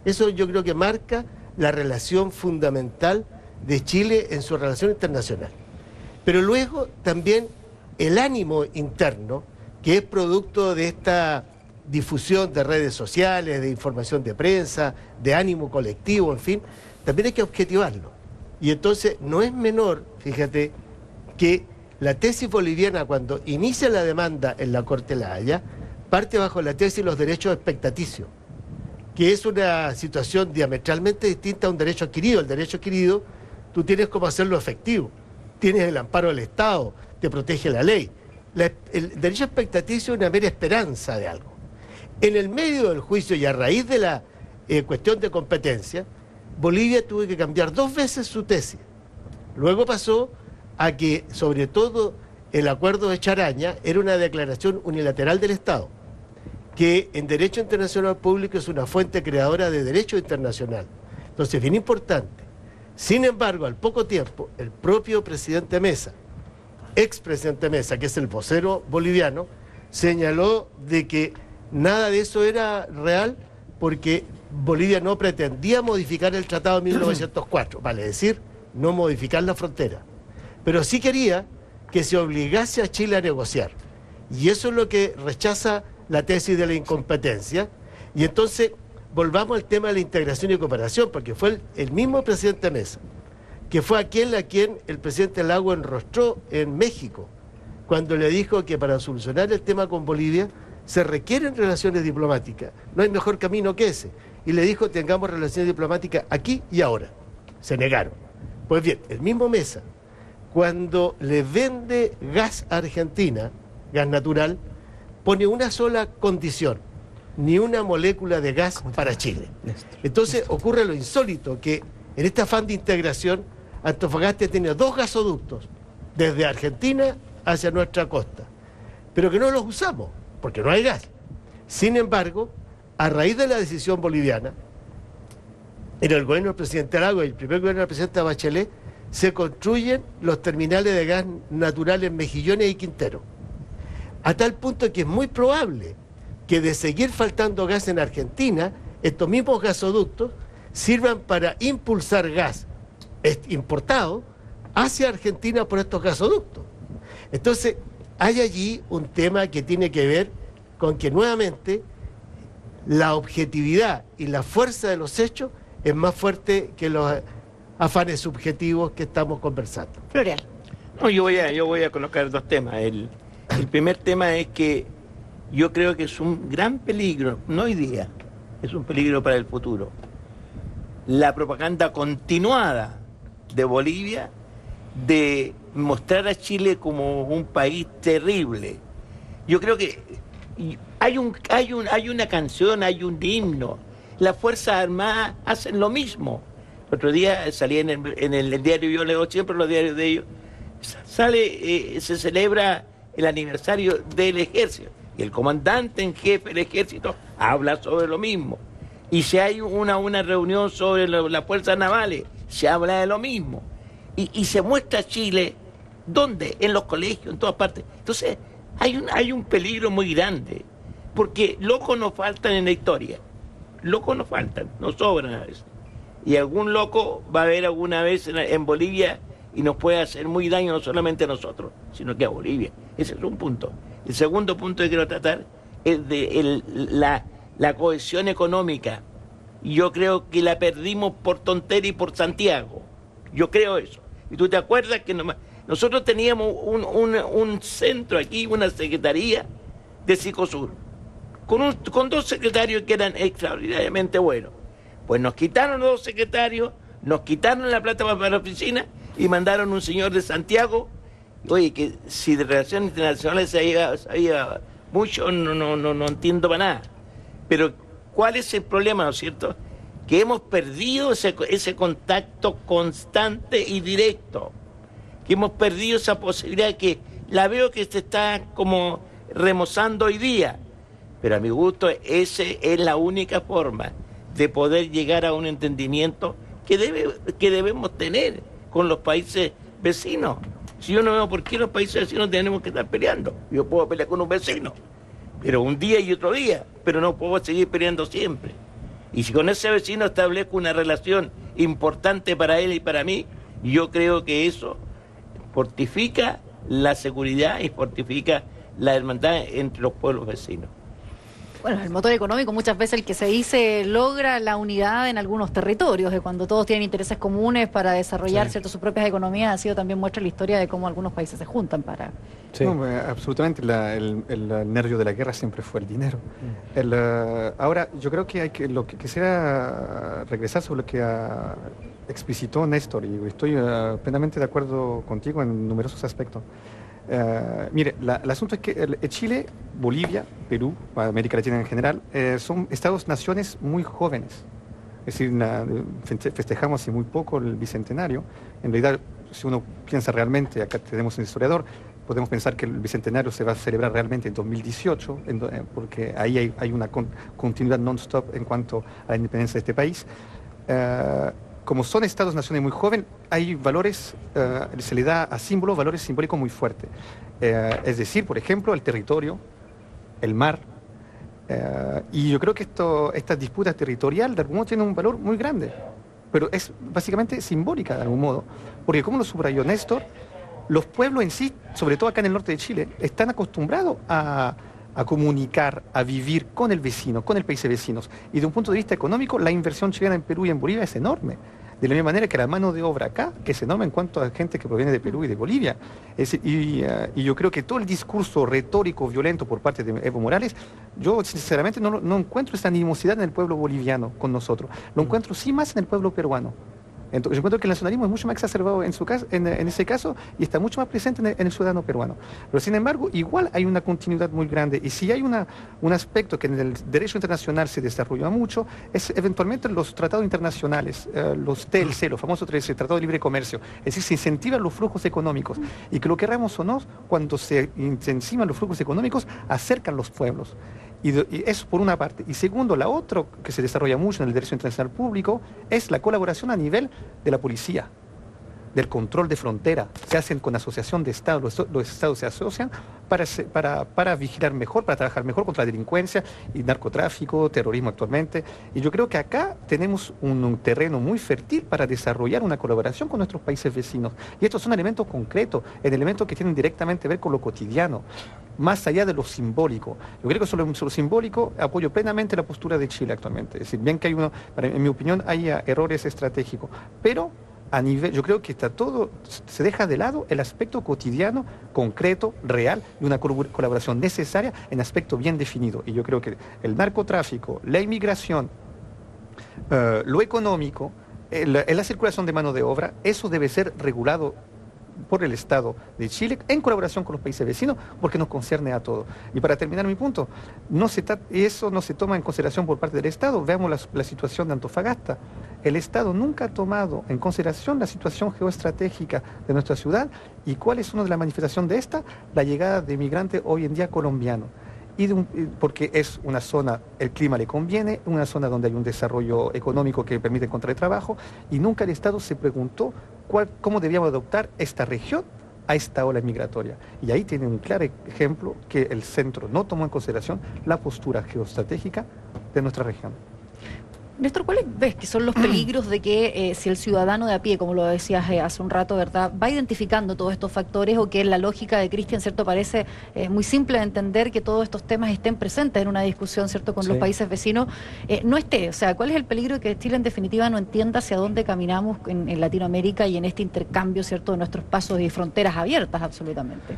Eso yo creo que marca la relación fundamental de Chile en su relación internacional. Pero luego también el ánimo interno, que es producto de esta difusión de redes sociales, de información de prensa, de ánimo colectivo, en fin, también hay que objetivarlo. Y entonces no es menor, fíjate, que la tesis boliviana, cuando inicia la demanda en la Corte de La Haya, parte bajo la tesis de los derechos expectaticios, que es una situación diametralmente distinta a un derecho adquirido. El derecho adquirido, tú tienes cómo hacerlo efectivo, tienes el amparo del Estado, te protege la ley. El derecho expectaticio es una mera esperanza de algo. En el medio del juicio y a raíz de la cuestión de competencia, Bolivia tuvo que cambiar 2 veces su tesis. Luego pasó a que, sobre todo, el acuerdo de Charaña era una declaración unilateral del Estado, que en derecho internacional público es una fuente creadora de derecho internacional. Entonces, bien importante. Sin embargo, al poco tiempo, el propio presidente Mesa, expresidente Mesa, que es el vocero boliviano, señaló de que nada de eso era real porque Bolivia no pretendía modificar el Tratado de 1904, vale decir, no modificar la frontera, pero sí quería que se obligase a Chile a negociar. Y eso es lo que rechaza la tesis de la incompetencia. Y entonces volvamos al tema de la integración y cooperación, porque fue el mismo presidente Mesa, que fue a quien el presidente Lago enrostró en México, cuando le dijo que para solucionar el tema con Bolivia se requieren relaciones diplomáticas, no hay mejor camino que ese. Y le dijo, tengamos relaciones diplomáticas aquí y ahora. Se negaron. Pues bien, el mismo Mesa, cuando le vende gas a Argentina, gas natural, pone una sola condición: ni una molécula de gas para Chile. Entonces ocurre lo insólito, que en este afán de integración Antofagasta tiene 2 gasoductos desde Argentina hacia nuestra costa, pero que no los usamos porque no hay gas. Sin embargo, a raíz de la decisión boliviana, en el gobierno del presidente Lago y el primer gobierno del presidente Bachelet, se construyen los terminales de gas natural en Mejillones y Quintero, a tal punto que es muy probable que de seguir faltando gas en Argentina, estos mismos gasoductos sirvan para impulsar gas importado hacia Argentina por estos gasoductos. Entonces, hay allí un tema que tiene que ver con que nuevamente la objetividad y la fuerza de los hechos es más fuerte que los afanes subjetivos que estamos conversando. Florial. No, yo voy a colocar 2 temas. El primer tema es que yo creo que es un gran peligro, no hoy día, es un peligro para el futuro. La propaganda continuada de Bolivia de mostrar a Chile como un país terrible. Yo creo que hay una canción, hay un himno. Las Fuerzas Armadas hacen lo mismo. El otro día salí en el diario, yo leo siempre los diarios de ellos, se celebra el aniversario del ejército y el comandante en jefe del ejército habla sobre lo mismo. Y si hay una reunión sobre las fuerzas navales, se habla de lo mismo. Y se muestra Chile, ¿dónde? En los colegios, en todas partes. Entonces, hay un peligro muy grande, porque locos nos faltan en la historia. Locos nos faltan, nos sobran a veces. Y algún loco va a haber alguna vez en Bolivia y nos puede hacer muy daño no solamente a nosotros, sino que a Bolivia. Ese es un punto. El segundo punto que quiero tratar es de la cohesión económica. Yo creo que la perdimos por tontería y por Santiago. Yo creo eso. Y tú te acuerdas que nosotros teníamos un centro aquí, una secretaría de Psicosur, con 2 secretarios que eran extraordinariamente buenos. Pues nos quitaron los 2 secretarios, nos quitaron la plata para la oficina y mandaron un señor de Santiago. Oye, que si de relaciones internacionales sabía mucho, no entiendo para nada. Pero, ¿cuál es el problema, no es cierto? Que hemos perdido ese contacto constante y directo. Que hemos perdido esa posibilidad que la veo que se está como remozando hoy día. Pero a mi gusto, esa es la única forma de poder llegar a un entendimiento que debemos tener con los países vecinos. Si yo no veo por qué los países vecinos tenemos que estar peleando. Yo puedo pelear con un vecino, pero un día y otro día, pero no puedo seguir peleando siempre. Y si con ese vecino establezco una relación importante para él y para mí, yo creo que eso fortifica la seguridad y fortifica la hermandad entre los pueblos vecinos. Bueno, el motor económico muchas veces el que se dice logra la unidad en algunos territorios, de cuando todos tienen intereses comunes para desarrollar sus propias economías, ha sido también muestra la historia de cómo algunos países se juntan para... Sí. No, absolutamente, el nervio de la guerra siempre fue el dinero. Ahora, yo creo que lo que quisiera regresar sobre lo que explicitó Néstor, y estoy plenamente de acuerdo contigo en numerosos aspectos. Mire, el asunto es que Chile, Bolivia, Perú, América Latina en general, son estados-naciones muy jóvenes. Es decir, festejamos hace muy poco el bicentenario. En realidad, si uno piensa realmente, acá tenemos un historiador, podemos pensar que el bicentenario se va a celebrar realmente en 2018, porque ahí hay una continuidad non-stop en cuanto a la independencia de este país. Como son estados-naciones muy jóvenes, hay valores, se le da a símbolos valores simbólicos muy fuertes. Es decir, por ejemplo, el territorio, el mar. Y yo creo que esta disputa territorial de algún modo tiene un valor muy grande, pero es básicamente simbólica de algún modo, porque como lo subrayó Néstor, los pueblos en sí, sobre todo acá en el norte de Chile, están acostumbrados a comunicar, a vivir con el vecino, con el país de vecinos. Y de un punto de vista económico, la inversión chilena en Perú y en Bolivia es enorme. De la misma manera que la mano de obra acá, que es enorme en cuanto a gente que proviene de Perú y de Bolivia. Y yo creo que todo el discurso retórico violento por parte de Evo Morales, yo sinceramente no encuentro esa animosidad en el pueblo boliviano con nosotros. Lo encuentro sí más en el pueblo peruano. Entonces, yo encuentro que el nacionalismo es mucho más exacerbado en ese caso y está mucho más presente en el ciudadano peruano. Pero sin embargo, igual hay una continuidad muy grande y si hay un aspecto que en el derecho internacional se desarrolla mucho, es eventualmente los tratados internacionales, los TLC, los famosos TLC, Tratado de Libre Comercio. Es decir, se incentivan los flujos económicos y que lo queramos o no, cuando se incentivan los flujos económicos, acercan los pueblos. Y eso por una parte. Y segundo, la otra que se desarrolla mucho en el derecho internacional público es la colaboración a nivel de la policía, del control de frontera. Se hacen con asociación de Estados, los Estados se asocian para vigilar mejor, para trabajar mejor contra la delincuencia y narcotráfico, terrorismo actualmente. Y yo creo que acá tenemos un terreno muy fértil para desarrollar una colaboración con nuestros países vecinos. Y estos son elementos concretos, elementos que tienen directamente que ver con lo cotidiano, más allá de lo simbólico. Yo creo que sobre lo simbólico apoyo plenamente la postura de Chile actualmente. Es decir, bien que en mi opinión, haya errores estratégicos, pero a nivel, yo creo que se deja de lado el aspecto cotidiano, concreto, real, y una colaboración necesaria en aspecto bien definido. Y yo creo que el narcotráfico, la inmigración, lo económico, la circulación de mano de obra, eso debe ser regulado por el Estado de Chile en colaboración con los países vecinos, porque nos concierne a todos. Y para terminar mi punto, eso no se toma en consideración por parte del Estado. Veamos la situación de Antofagasta. El Estado nunca ha tomado en consideración la situación geoestratégica de nuestra ciudad y cuál es una de las manifestaciones de esta, la llegada de migrantes hoy en día colombianos. Porque es una zona, el clima le conviene, una zona donde hay un desarrollo económico que permite encontrar trabajo, y nunca el Estado se preguntó cómo debíamos adoptar esta región a esta ola migratoria. Y ahí tiene un claro ejemplo que el centro no tomó en consideración la postura geoestratégica de nuestra región. Néstor, ¿cuáles ves que son los peligros de que si el ciudadano de a pie, como lo decías hace un rato, ¿verdad?, va identificando todos estos factores, o que la lógica de Cristian, ¿cierto?, parece muy simple de entender que todos estos temas estén presentes en una discusión, ¿cierto?, con los países vecinos, no esté? O sea, ¿cuál es el peligro de que Chile en definitiva no entienda hacia dónde caminamos en Latinoamérica y en este intercambio, ¿cierto?, de nuestros pasos y fronteras abiertas absolutamente?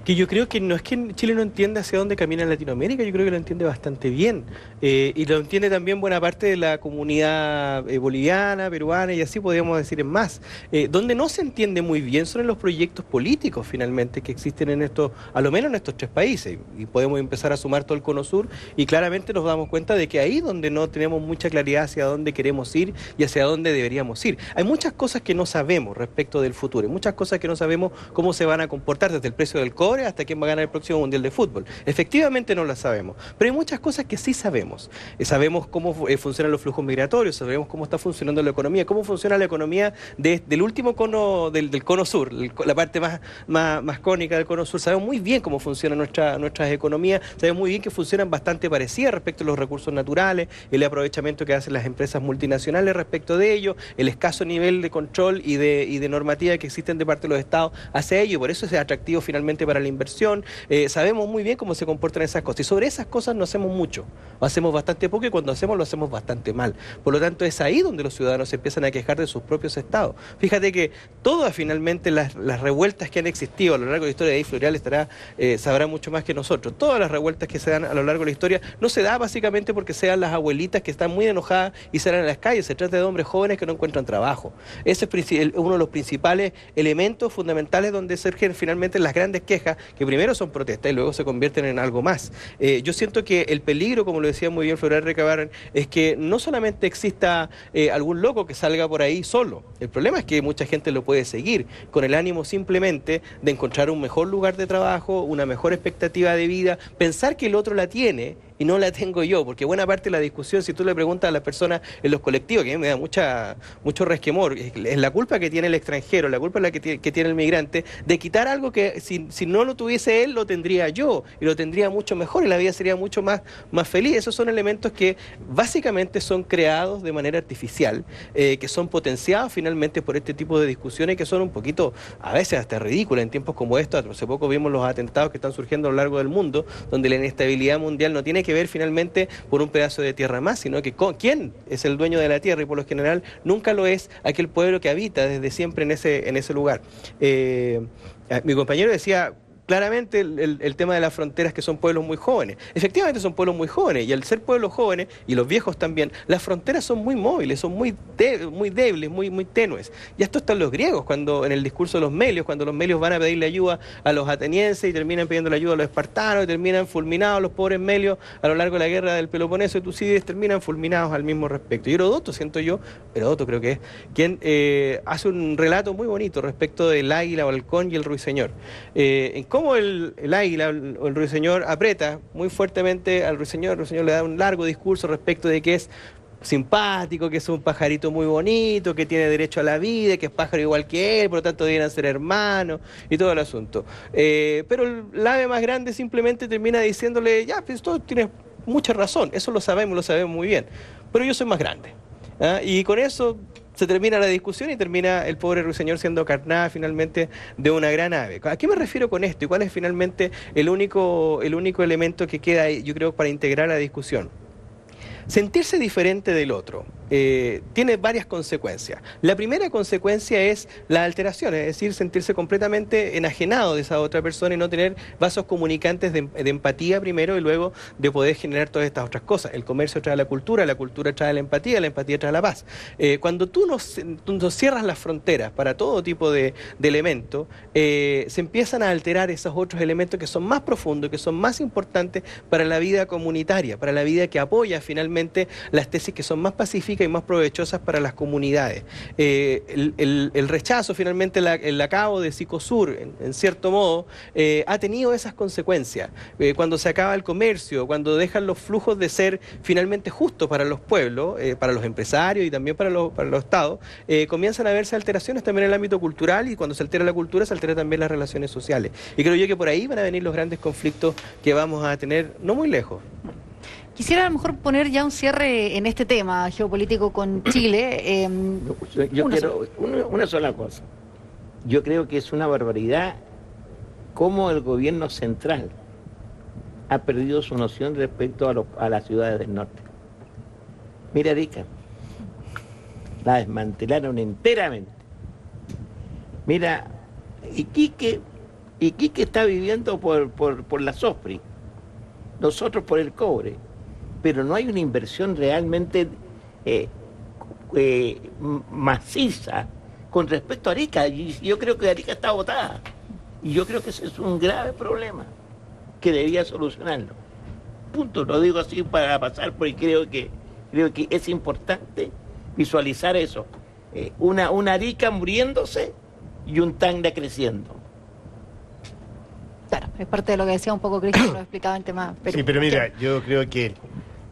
Que yo creo que no es que Chile no entienda hacia dónde camina Latinoamérica, yo creo que lo entiende bastante bien, y lo entiende también buena parte de la comunidad boliviana, peruana, y así podríamos decir en más. Donde no se entiende muy bien son en los proyectos políticos finalmente que existen en estos, a lo menos en estos tres países, y podemos empezar a sumar todo el Cono Sur, y claramente nos damos cuenta de que ahí donde no tenemos mucha claridad hacia dónde queremos ir y hacia dónde deberíamos ir. Hay muchas cosas que no sabemos respecto del futuro, hay muchas cosas que no sabemos cómo se van a comportar, desde el precio del cobre hasta quién va a ganar el próximo Mundial de Fútbol. Efectivamente no las sabemos, pero hay muchas cosas que sí sabemos. Sabemos cómo funcionan los flujos migratorios, sabemos cómo está funcionando la economía, cómo funciona la economía del último cono, del cono sur, la parte más cónica del cono sur. Sabemos muy bien cómo funcionan nuestras economías, sabemos muy bien que funcionan bastante parecidas respecto a los recursos naturales, el aprovechamiento que hacen las empresas multinacionales respecto de ello, el escaso nivel de control y de normativa que existen de parte de los estados hacia ello, y por eso es atractivo finalmente para la inversión. Sabemos muy bien cómo se comportan esas cosas, y sobre esas cosas no hacemos mucho, o hacemos bastante poco, y cuando hacemos lo hacemos bastante mal. Por lo tanto, es ahí donde los ciudadanos se empiezan a quejar de sus propios estados. Fíjate que todas finalmente las revueltas que han existido a lo largo de la historia, de ahí Floreal sabrá mucho más que nosotros, todas las revueltas que se dan a lo largo de la historia no se da básicamente porque sean las abuelitas que están muy enojadas y salen a las calles, se trata de hombres jóvenes que no encuentran trabajo. Ese es uno de los principales elementos fundamentales donde surgen finalmente las grandes quejas, que primero son protestas y luego se convierten en algo más. Yo siento que el peligro, como lo decía muy bien Floreal Recabarren, es que no solamente exista algún loco que salga por ahí solo. El problema es que mucha gente lo puede seguir con el ánimo simplemente de encontrar un mejor lugar de trabajo, una mejor expectativa de vida, pensar que el otro la tiene y no la tengo yo, porque buena parte de la discusión, si tú le preguntas a las personas en los colectivos, que a mí me da mucho resquemor, es la culpa que tiene el extranjero, la culpa que tiene el migrante, de quitar algo que si no lo tuviese él, lo tendría yo, y lo tendría mucho mejor, y la vida sería mucho más feliz. Esos son elementos que básicamente son creados de manera artificial, que son potenciados finalmente por este tipo de discusiones, que son un poquito, a veces hasta ridículas en tiempos como estos. Hace poco vimos los atentados que están surgiendo a lo largo del mundo, donde la inestabilidad mundial no tiene que ver finalmente por un pedazo de tierra más, sino que quién es el dueño de la tierra, y por lo general nunca lo es aquel pueblo que habita desde siempre en ese lugar. Mi compañero decía claramente el tema de las fronteras, que son pueblos muy jóvenes. Efectivamente son pueblos muy jóvenes, y al ser pueblos jóvenes, y los viejos también, las fronteras son muy móviles, son muy débiles, muy tenues. Y esto están los griegos, cuando en el discurso de los melios, cuando los melios van a pedirle ayuda a los atenienses y terminan pidiendo la ayuda a los espartanos, y terminan fulminados los pobres melios a lo largo de la guerra del Peloponeso y Tucídides, terminan fulminados al mismo respecto. Y Heródoto, siento yo, Heródoto creo que es, quien hace un relato muy bonito respecto del águila o halcón y el ruiseñor. En cómo el águila o el ruiseñor aprieta muy fuertemente al ruiseñor, el ruiseñor le da un largo discurso respecto de que es simpático, que es un pajarito muy bonito, que tiene derecho a la vida, que es pájaro igual que él, por lo tanto deben ser hermanos y todo el asunto. Pero el ave más grande simplemente termina diciéndole, ya, pues tú tienes mucha razón, eso lo sabemos muy bien, pero yo soy más grande. ¿Ah? Y con eso se termina la discusión y termina el pobre ruiseñor siendo carnada finalmente de una gran ave. ¿A qué me refiero con esto? ¿Y cuál es finalmente el único elemento que queda, yo creo, para integrar la discusión? Sentirse diferente del otro tiene varias consecuencias. La primera consecuencia es la alteración, es decir, sentirse completamente enajenado de esa otra persona y no tener vasos comunicantes de empatía primero y luego de poder generar todas estas otras cosas. El comercio trae la cultura trae la empatía trae la paz. Cuando tú no cierras las fronteras para todo tipo de elementos, se empiezan a alterar esos otros elementos que son más profundos, que son más importantes para la vida comunitaria, para la vida que apoya finalmente las tesis que son más pacíficas y más provechosas para las comunidades. El rechazo, finalmente, el acabo de Sicosur, en cierto modo, ha tenido esas consecuencias. Cuando se acaba el comercio, cuando dejan los flujos de ser finalmente justos para los pueblos, para los empresarios y también para los estados, comienzan a verse alteraciones también en el ámbito cultural, y cuando se altera la cultura, se alteran también las relaciones sociales. Y creo yo que por ahí van a venir los grandes conflictos que vamos a tener no muy lejos. Quisiera a lo mejor poner ya un cierre en este tema geopolítico con Chile. Yo quiero una sola cosa. Yo creo que es una barbaridad cómo el gobierno central ha perdido su noción respecto a las ciudades del norte. Mira Arica, la desmantelaron enteramente. Mira, Iquique está viviendo por la SOFRI, nosotros por el cobre, pero no hay una inversión realmente maciza con respecto a Arica. Y yo creo que Arica está botada. Y yo creo que ese es un grave problema que debía solucionarlo. Punto, lo digo así para pasar, porque creo que es importante visualizar eso. Una Arica muriéndose y un Tacna creciendo. Claro, es parte de lo que decía un poco Cristian, lo explicaba en tema. Sí, pero mira, yo creo que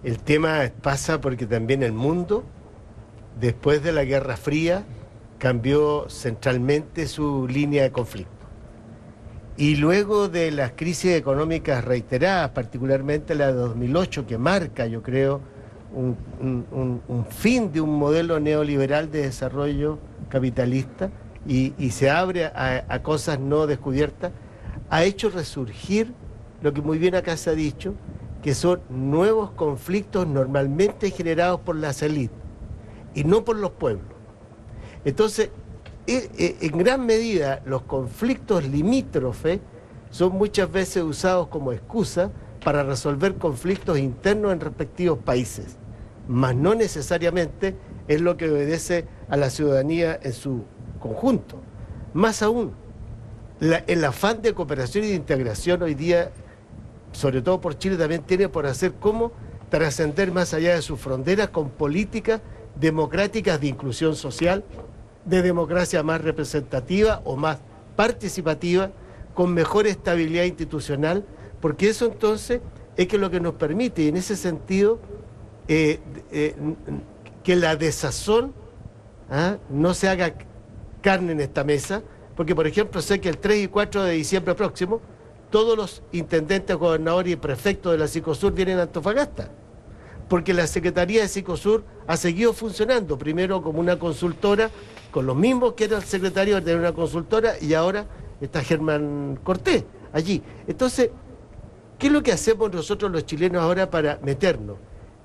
el tema pasa porque también el mundo, después de la Guerra Fría, cambió centralmente su línea de conflicto. Y luego de las crisis económicas reiteradas, particularmente la de 2008, que marca, yo creo, un fin de un modelo neoliberal de desarrollo capitalista y se abre a cosas no descubiertas, ha hecho resurgir lo que muy bien acá se ha dicho, que son nuevos conflictos normalmente generados por las élites y no por los pueblos. Entonces, en gran medida, los conflictos limítrofes son muchas veces usados como excusa para resolver conflictos internos en respectivos países, mas no necesariamente es lo que obedece a la ciudadanía en su conjunto. Más aún, el afán de cooperación y de integración hoy día, sobre todo por Chile, también tiene por hacer cómo trascender más allá de sus fronteras con políticas democráticas de inclusión social, de democracia más representativa o más participativa, con mejor estabilidad institucional, porque eso entonces es que lo que nos permite, y en ese sentido, que la desazón no se haga carne en esta mesa, porque por ejemplo sé que el 3 y 4 de diciembre próximo todos los intendentes, gobernadores y prefectos de la Sicosur vienen a Antofagasta, porque la Secretaría de Sicosur ha seguido funcionando, primero como una consultora, con los mismos que eran secretarios de una consultora, y ahora está Germán Cortés allí. Entonces, ¿qué es lo que hacemos nosotros los chilenos ahora para meternos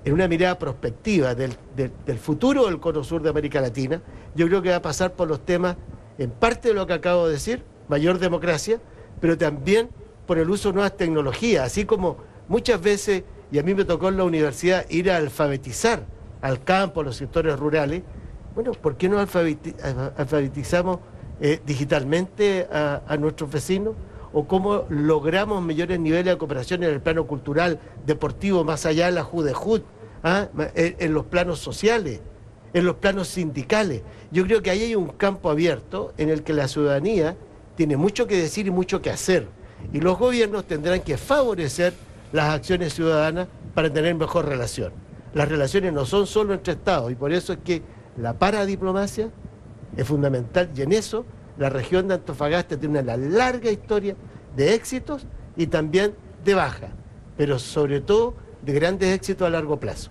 en una mirada prospectiva del futuro del cono sur de América Latina? Yo creo que va a pasar por los temas, en parte de lo que acabo de decir, mayor democracia, pero también por el uso de nuevas tecnologías, así como muchas veces, y a mí me tocó en la universidad ir a alfabetizar al campo, a los sectores rurales. Bueno, ¿por qué no alfabetizamos digitalmente a nuestros vecinos? ¿O cómo logramos mayores niveles de cooperación en el plano cultural, deportivo, más allá de la JUDEJUD, en los planos sociales, en los planos sindicales? Yo creo que ahí hay un campo abierto en el que la ciudadanía tiene mucho que decir y mucho que hacer. Y los gobiernos tendrán que favorecer las acciones ciudadanas para tener mejor relación. Las relaciones no son solo entre Estados, y por eso es que la paradiplomacia es fundamental, y en eso la región de Antofagasta tiene una larga historia de éxitos y también de baja, pero sobre todo de grandes éxitos a largo plazo.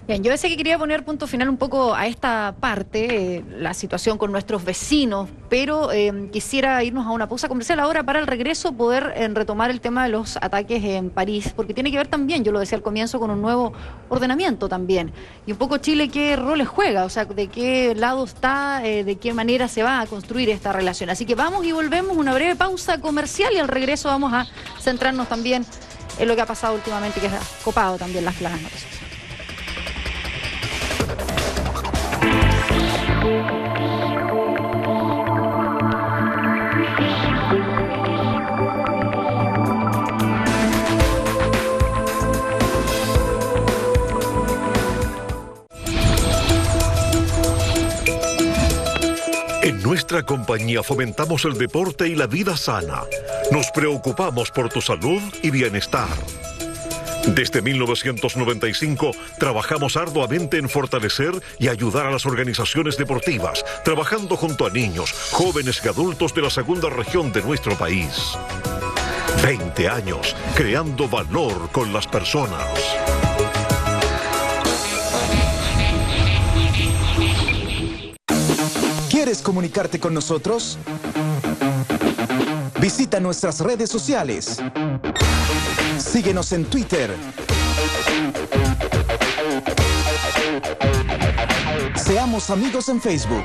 Bien, yo decía que quería poner punto final un poco a esta parte, la situación con nuestros vecinos, pero quisiera irnos a una pausa comercial ahora para el regreso poder retomar el tema de los ataques en París, porque tiene que ver también, yo lo decía al comienzo, con un nuevo ordenamiento también, y un poco Chile qué roles juega, o sea, de qué lado está, de qué manera se va a construir esta relación. Así que vamos y volvemos, una breve pausa comercial, y al regreso vamos a centrarnos también en lo que ha pasado últimamente, que ha copado también las noticias. En nuestra compañía fomentamos el deporte y la vida sana. Nos preocupamos por tu salud y bienestar. Desde 1995 trabajamos arduamente en fortalecer y ayudar a las organizaciones deportivas, trabajando junto a niños, jóvenes y adultos de la segunda región de nuestro país. 20 años creando valor con las personas. ¿Quieres comunicarte con nosotros? Visita nuestras redes sociales. Síguenos en Twitter. Seamos amigos en Facebook.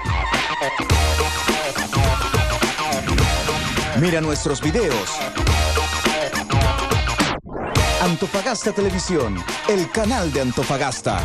Mira nuestros videos. Antofagasta Televisión, el canal de Antofagasta.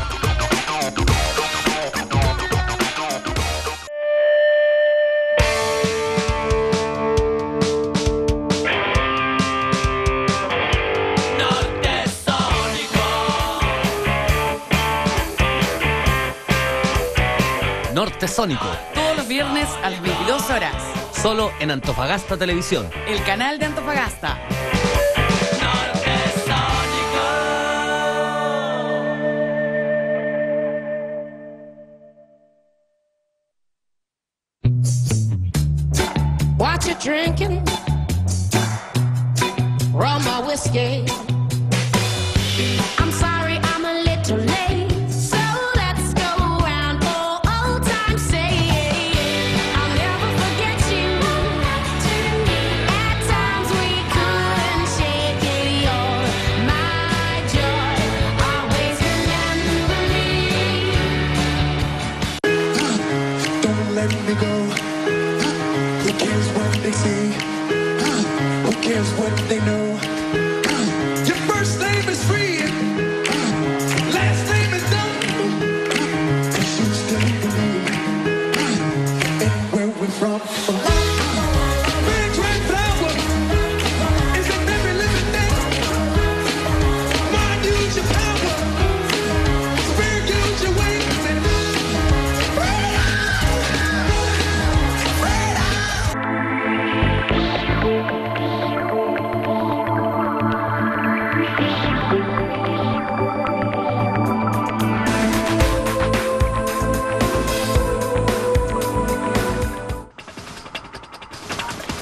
Nortesónico, todos los viernes a las 22 horas. Solo en Antofagasta Televisión, el canal de Antofagasta. What you drinking? Rum or whiskey? I'm sorry, I'm a little late. What they know. Your first name is free, last name is dumb. You still believe in where we're from. Red, red flower is in every living thing. Mind, use your power. Spirit, use your wings. And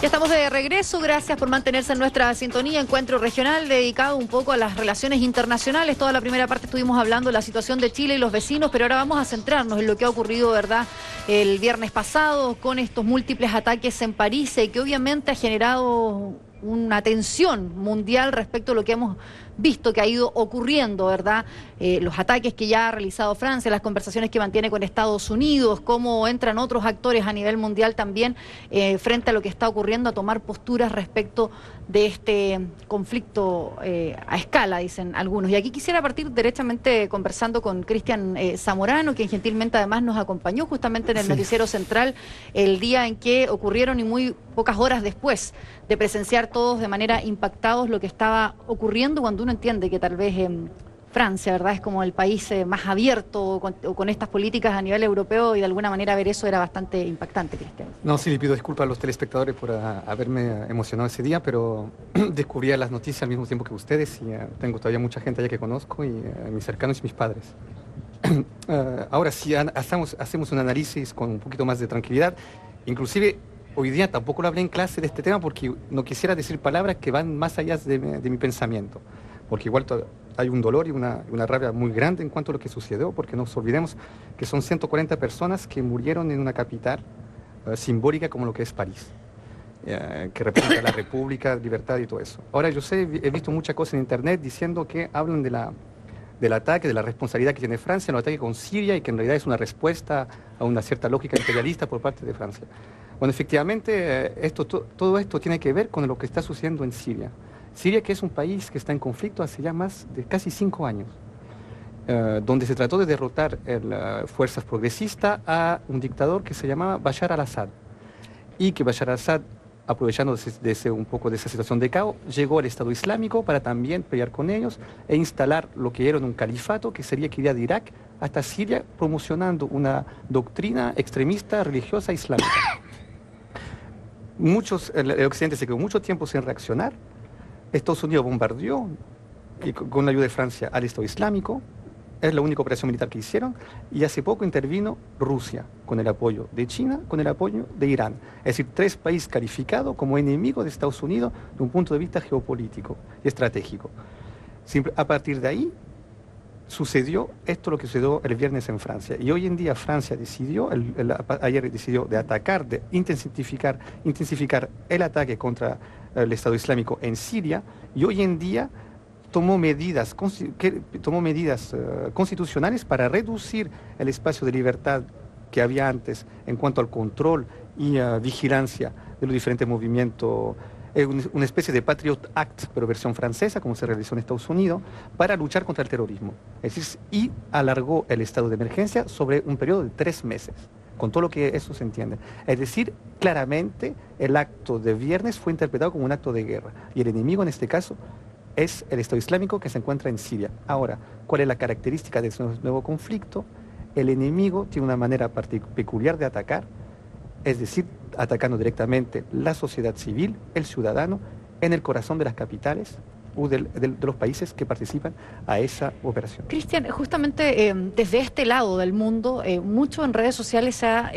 Estamos de regreso, gracias por mantenerse en nuestra sintonía. Encuentro regional dedicado un poco a las relaciones internacionales. Toda la primera parte estuvimos hablando de la situación de Chile y los vecinos, pero ahora vamos a centrarnos en lo que ha ocurrido, ¿verdad?, el viernes pasado con estos múltiples ataques en París, que obviamente ha generado una tensión mundial respecto a lo que hemos visto que ha ido ocurriendo, ¿verdad? Los ataques que ya ha realizado Francia, las conversaciones que mantiene con Estados Unidos, cómo entran otros actores a nivel mundial también frente a lo que está ocurriendo, a tomar posturas respecto de este conflicto a escala, dicen algunos. Y aquí quisiera partir derechamente conversando con Cristian Zamorano, quien gentilmente además nos acompañó justamente en el noticiero central el día en que ocurrieron y muy pocas horas después de presenciar todos de manera impactados lo que estaba ocurriendo, cuando uno entiende que tal vez Francia, ¿verdad?, es como el país más abierto con estas políticas a nivel europeo, y de alguna manera ver eso era bastante impactante, Cristian. No, sí, le pido disculpas a los telespectadores por haberme emocionado ese día, pero descubría las noticias al mismo tiempo que ustedes, y tengo todavía mucha gente allá que conozco, y mis cercanos y mis padres. Ahora, si hacemos un análisis con un poquito más de tranquilidad, inclusive hoy día tampoco lo hablé en clase de este tema porque no quisiera decir palabras que van más allá de mi pensamiento, porque igual hay un dolor y una rabia muy grande en cuanto a lo que sucedió, porque no nos olvidemos que son 140 personas que murieron en una capital simbólica como lo que es París, que representa la república, libertad y todo eso. Ahora, yo sé, he visto muchas cosas en internet diciendo que hablan del ataque, de la responsabilidad que tiene Francia en el ataque con Siria, y que en realidad es una respuesta a una cierta lógica imperialista por parte de Francia. Bueno, efectivamente, todo esto tiene que ver con lo que está sucediendo en Siria. Siria, que es un país que está en conflicto hace ya más de casi 5 años, donde se trató de derrotar fuerzas progresistas a un dictador que se llamaba Bashar al-Assad, y que Bashar al-Assad, aprovechando un poco de esa situación de caos, llegó al Estado Islámico para también pelear con ellos e instalar lo que era un califato que sería que iría de Irak hasta Siria, promocionando una doctrina extremista religiosa islámica. El Occidente se quedó mucho tiempo sin reaccionar. Estados Unidos bombardeó, y con la ayuda de Francia, al Estado Islámico. Es la única operación militar que hicieron, y hace poco intervino Rusia con el apoyo de China, con el apoyo de Irán. Es decir, 3 países calificados como enemigos de Estados Unidos de un punto de vista geopolítico y estratégico. A partir de ahí sucedió lo que sucedió el viernes en Francia, y hoy en día Francia decidió, ayer decidió de atacar, de intensificar el ataque contra el Estado Islámico en Siria, y hoy en día tomó medidas constitucionales para reducir el espacio de libertad que había antes en cuanto al control y vigilancia de los diferentes movimientos. Una especie de Patriot Act, pero versión francesa, como se realizó en Estados Unidos, para luchar contra el terrorismo. Es decir, y alargó el estado de emergencia sobre un periodo de 3 meses, con todo lo que eso se entiende. Es decir, claramente el acto de viernes fue interpretado como un acto de guerra, y el enemigo en este caso es el Estado Islámico, que se encuentra en Siria. Ahora, ¿cuál es la característica de ese nuevo conflicto? El enemigo tiene una manera peculiar de atacar, es decir, atacando directamente la sociedad civil, el ciudadano, en el corazón de las capitales de los países que participan a esa operación. Cristian, justamente desde este lado del mundo, mucho en redes sociales se ha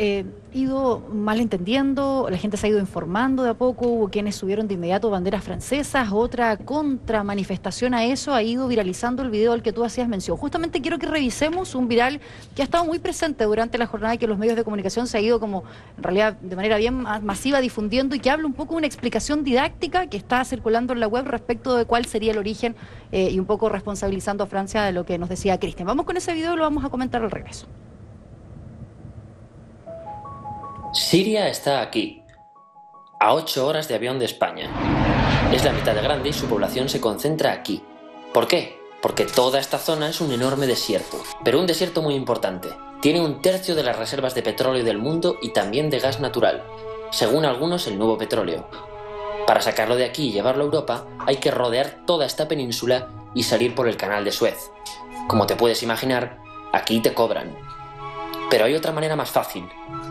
ido malentendiendo, la gente se ha ido informando de a poco, hubo quienes subieron de inmediato banderas francesas, otra contramanifestación a eso, ha ido viralizando el video al que tú hacías mención. Justamente quiero que revisemos un viral que ha estado muy presente durante la jornada y que los medios de comunicación se ha ido como, en realidad, de manera bien masiva difundiendo, y que habla un poco de una explicación didáctica que está circulando en la web respecto de cuál sería el origen y un poco responsabilizando a Francia de lo que nos decía Cristian. Vamos con ese video y lo vamos a comentar al regreso. Siria está aquí, a 8 horas de avión de España. Es la mitad de grande y su población se concentra aquí. ¿Por qué? Porque toda esta zona es un enorme desierto, pero un desierto muy importante. Tiene 1/3 de las reservas de petróleo del mundo y también de gas natural, según algunos el nuevo petróleo. Para sacarlo de aquí y llevarlo a Europa, hay que rodear toda esta península y salir por el canal de Suez. Como te puedes imaginar, aquí te cobran. Pero hay otra manera más fácil,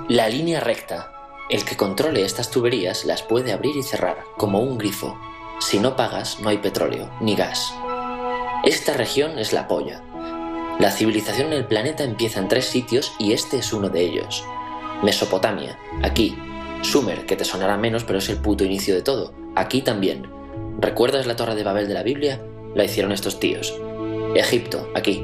la línea recta. El que controle estas tuberías las puede abrir y cerrar, como un grifo. Si no pagas, no hay petróleo, ni gas. Esta región es la polla. La civilización en el planeta empieza en 3 sitios y este es uno de ellos. Mesopotamia, aquí. Sumer, que te sonará menos, pero es el puto inicio de todo. Aquí también. ¿Recuerdas la Torre de Babel de la Biblia? La hicieron estos tíos. Egipto, aquí.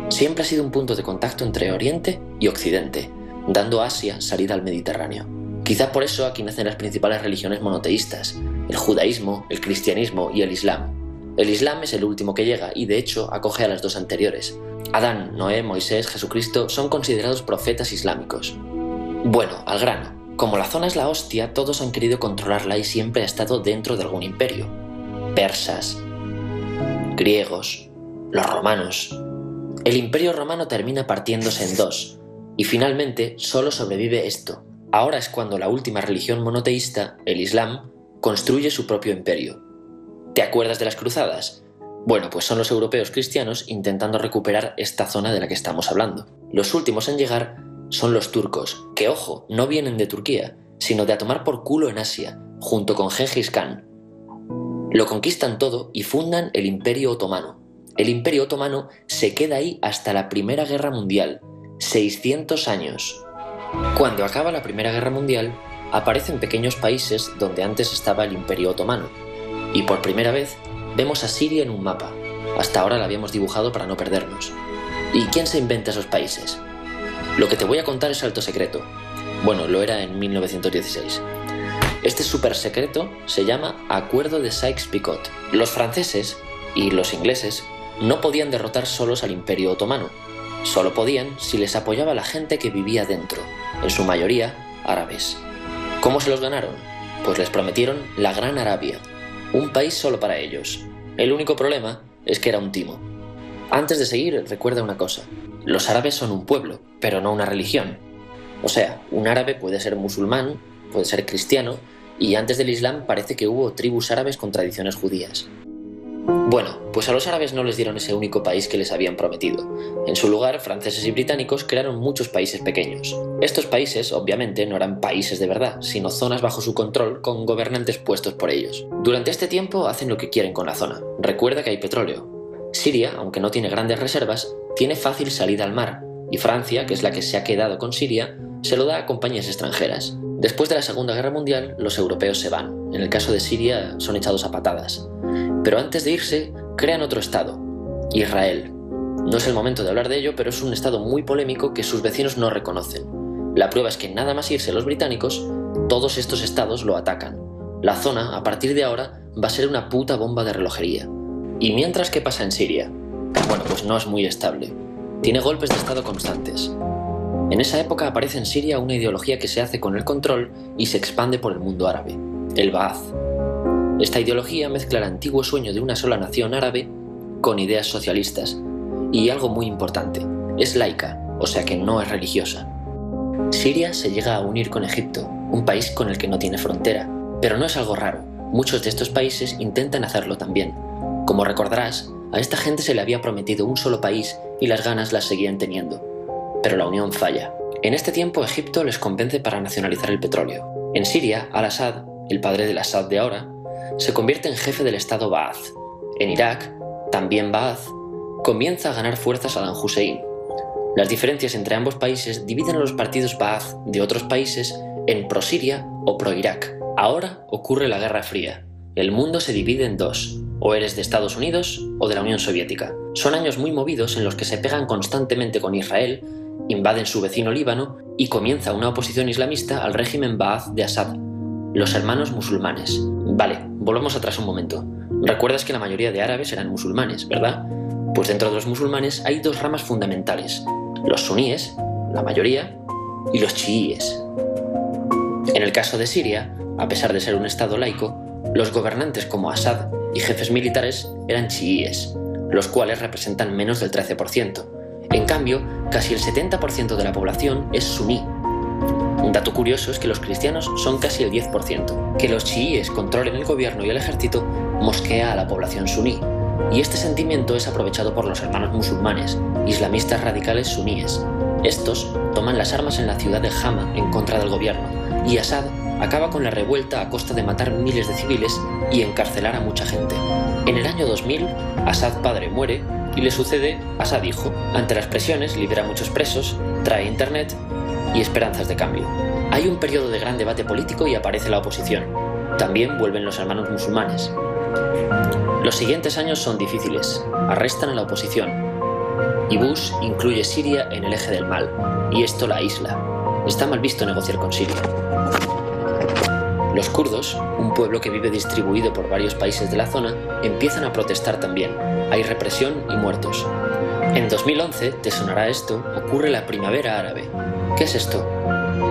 Siempre ha sido un punto de contacto entre Oriente y Occidente, dando a Asia salida al Mediterráneo. Quizá por eso aquí nacen las principales religiones monoteístas, el judaísmo, el cristianismo y el islam. El islam es el último que llega y de hecho acoge a las dos anteriores. Adán, Noé, Moisés, Jesucristo son considerados profetas islámicos. Bueno, al grano. Como la zona es la hostia, todos han querido controlarla y siempre ha estado dentro de algún imperio. Persas, griegos, los romanos. El imperio romano termina partiéndose en dos y finalmente solo sobrevive esto. Ahora es cuando la última religión monoteísta, el Islam, construye su propio imperio. ¿Te acuerdas de las cruzadas? Bueno, pues son los europeos cristianos intentando recuperar esta zona de la que estamos hablando. Los últimos en llegar son los turcos, que ojo, no vienen de Turquía, sino de a tomar por culo en Asia, junto con Gengis Khan. Lo conquistan todo y fundan el Imperio Otomano. El Imperio Otomano se queda ahí hasta la Primera Guerra Mundial, 600 años. Cuando acaba la Primera Guerra Mundial, aparecen pequeños países donde antes estaba el Imperio Otomano. Y por primera vez vemos a Siria en un mapa. Hasta ahora la habíamos dibujado para no perdernos. ¿Y quién se inventa esos países? Lo que te voy a contar es alto secreto. Bueno, lo era en 1916. Este súper secreto se llama Acuerdo de Sykes-Picot. Los franceses y los ingleses no podían derrotar solos al Imperio Otomano. Solo podían si les apoyaba la gente que vivía dentro, en su mayoría árabes. ¿Cómo se los ganaron? Pues les prometieron la Gran Arabia, un país solo para ellos. El único problema es que era un timo. Antes de seguir, recuerda una cosa. Los árabes son un pueblo, pero no una religión. O sea, un árabe puede ser musulmán, puede ser cristiano, y antes del Islam parece que hubo tribus árabes con tradiciones judías. Bueno, pues a los árabes no les dieron ese único país que les habían prometido. En su lugar, franceses y británicos crearon muchos países pequeños. Estos países, obviamente, no eran países de verdad, sino zonas bajo su control con gobernantes puestos por ellos. Durante este tiempo hacen lo que quieren con la zona. Recuerda que hay petróleo. Siria, aunque no tiene grandes reservas, tiene fácil salida al mar, y Francia, que es la que se ha quedado con Siria, se lo da a compañías extranjeras. Después de la Segunda Guerra Mundial, los europeos se van. En el caso de Siria, son echados a patadas. Pero antes de irse, crean otro estado, Israel. No es el momento de hablar de ello, pero es un estado muy polémico que sus vecinos no reconocen. La prueba es que nada más irse los británicos, todos estos estados lo atacan. La zona, a partir de ahora, va a ser una puta bomba de relojería. ¿Y mientras qué pasa en Siria? Bueno, pues no es muy estable. Tiene golpes de estado constantes. En esa época aparece en Siria una ideología que se hace con el control y se expande por el mundo árabe, el Ba'ath. Esta ideología mezcla el antiguo sueño de una sola nación árabe con ideas socialistas. Y algo muy importante, es laica, o sea que no es religiosa. Siria se llega a unir con Egipto, un país con el que no tiene frontera. Pero no es algo raro, muchos de estos países intentan hacerlo también. Como recordarás, a esta gente se le había prometido un solo país y las ganas las seguían teniendo. Pero la unión falla. En este tiempo Egipto les convence para nacionalizar el petróleo. En Siria, Al-Assad, el padre del Assad de ahora, se convierte en jefe del estado Ba'ath. En Irak, también Ba'ath, comienza a ganar fuerza Saddam Hussein. Las diferencias entre ambos países dividen a los partidos Ba'ath de otros países en pro-Siria o pro-Irak. Ahora ocurre la Guerra Fría. El mundo se divide en dos, o eres de Estados Unidos o de la Unión Soviética. Son años muy movidos en los que se pegan constantemente con Israel, invaden su vecino Líbano y comienza una oposición islamista al régimen Ba'ath de Assad, los hermanos musulmanes. Vale, volvamos atrás un momento. Recuerdas que la mayoría de árabes eran musulmanes, ¿verdad? Pues dentro de los musulmanes hay dos ramas fundamentales: los suníes, la mayoría, y los chiíes. En el caso de Siria, a pesar de ser un estado laico, los gobernantes como Assad y jefes militares eran chiíes, los cuales representan menos del 13%. En cambio, casi el 70% de la población es suní. Un dato curioso es que los cristianos son casi el 10%. Que los chiíes controlen el gobierno y el ejército mosquea a la población suní. Y este sentimiento es aprovechado por los hermanos musulmanes, islamistas radicales suníes. Estos toman las armas en la ciudad de Hama en contra del gobierno, y Assad acaba con la revuelta a costa de matar miles de civiles y encarcelar a mucha gente. En el año 2000, Assad padre muere y le sucede Assad hijo. Ante las presiones libera a muchos presos, trae internet y esperanzas de cambio. Hay un periodo de gran debate político y aparece la oposición. También vuelven los hermanos musulmanes. Los siguientes años son difíciles. Arrestan a la oposición. Y Bush incluye Siria en el eje del mal, y esto la aísla. Está mal visto negociar con Siria. Los kurdos, un pueblo que vive distribuido por varios países de la zona, empiezan a protestar también. Hay represión y muertos. En 2011, te sonará esto, ocurre la Primavera Árabe. ¿Qué es esto?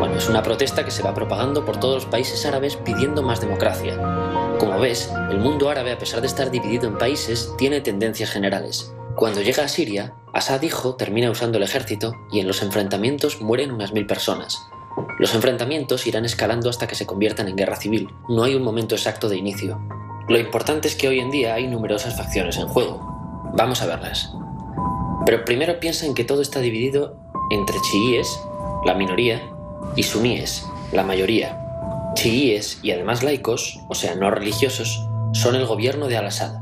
Bueno, es una protesta que se va propagando por todos los países árabes pidiendo más democracia. Como ves, el mundo árabe, a pesar de estar dividido en países, tiene tendencias generales. Cuando llega a Siria, Assad hijo termina usando el ejército y en los enfrentamientos mueren unas 1000 personas. Los enfrentamientos irán escalando hasta que se conviertan en guerra civil. No hay un momento exacto de inicio. Lo importante es que hoy en día hay numerosas facciones en juego. Vamos a verlas. Pero primero piensa en que todo está dividido entre chiíes, la minoría, y suníes, la mayoría. Chiíes y además laicos, o sea, no religiosos, son el gobierno de Al-Assad.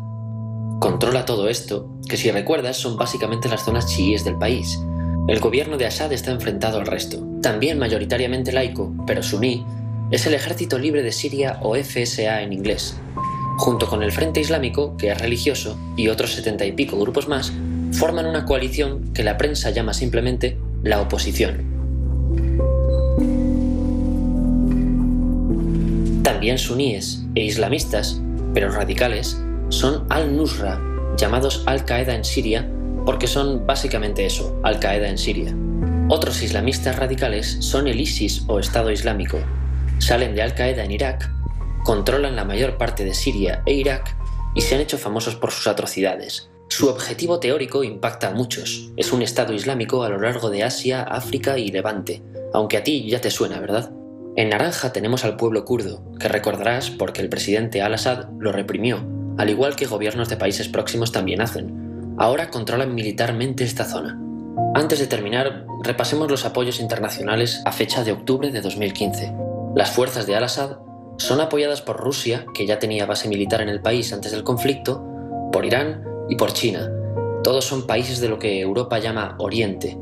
Controla todo esto, que si recuerdas son básicamente las zonas chiíes del país. El gobierno de Assad está enfrentado al resto. También mayoritariamente laico, pero suní, es el Ejército Libre de Siria o FSA en inglés. Junto con el Frente Islámico, que es religioso, y otros 70 y pico grupos más, forman una coalición que la prensa llama simplemente la oposición. También suníes e islamistas, pero radicales, son Al-Nusra, llamados Al-Qaeda en Siria, porque son básicamente eso, Al-Qaeda en Siria. Otros islamistas radicales son el ISIS o Estado Islámico. Salen de Al-Qaeda en Irak, controlan la mayor parte de Siria e Irak y se han hecho famosos por sus atrocidades. Su objetivo teórico impacta a muchos. Es un Estado Islámico a lo largo de Asia, África y Levante, aunque a ti ya te suena, ¿verdad? En naranja tenemos al pueblo kurdo, que recordarás porque el presidente Al-Assad lo reprimió, al igual que gobiernos de países próximos también hacen. Ahora controlan militarmente esta zona. Antes de terminar, repasemos los apoyos internacionales a fecha de octubre de 2015. Las fuerzas de Al-Assad son apoyadas por Rusia, que ya tenía base militar en el país antes del conflicto, por Irán y por China. Todos son países de lo que Europa llama Oriente.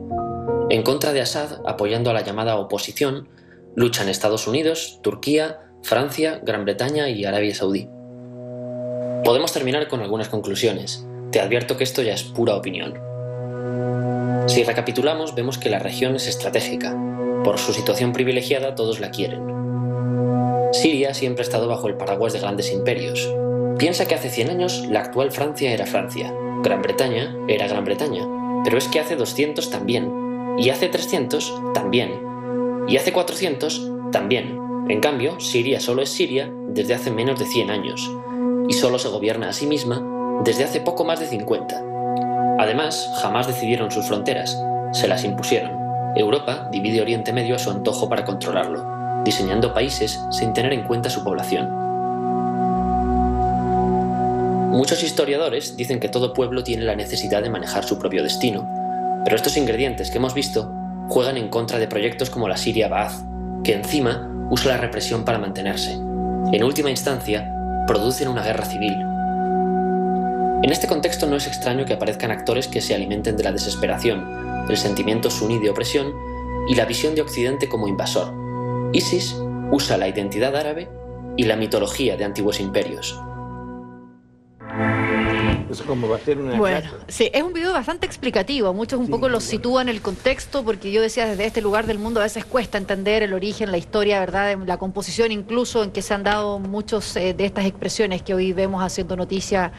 En contra de Assad, apoyando a la llamada oposición, luchan Estados Unidos, Turquía, Francia, Gran Bretaña y Arabia Saudí. Podemos terminar con algunas conclusiones. Te advierto que esto ya es pura opinión. Si recapitulamos, vemos que la región es estratégica. Por su situación privilegiada, todos la quieren. Siria siempre ha estado bajo el paraguas de grandes imperios. Piensa que hace 100 años la actual Francia era Francia, Gran Bretaña era Gran Bretaña, pero es que hace 200 también, y hace 300 también, y hace 400 también. En cambio, Siria solo es Siria desde hace menos de 100 años, y solo se gobierna a sí misma desde hace poco más de 50. Además, jamás decidieron sus fronteras, se las impusieron. Europa divide Oriente Medio a su antojo para controlarlo, diseñando países sin tener en cuenta su población. Muchos historiadores dicen que todo pueblo tiene la necesidad de manejar su propio destino, pero estos ingredientes que hemos visto juegan en contra de proyectos como la Siria Ba'ath, que encima usa la represión para mantenerse. En última instancia, producen una guerra civil. En este contexto no es extraño que aparezcan actores que se alimenten de la desesperación, el sentimiento suní de opresión y la visión de Occidente como invasor. ISIS usa la identidad árabe y la mitología de antiguos imperios. Eso como va a ser una Bueno, clase. sí, es un video bastante explicativo. Muchos un poco los sitúan en el contexto, porque yo decía, desde este lugar del mundo a veces cuesta entender el origen, la historia, ¿verdad? La composición incluso en que se han dado muchos de estas expresiones que hoy vemos haciendo noticia.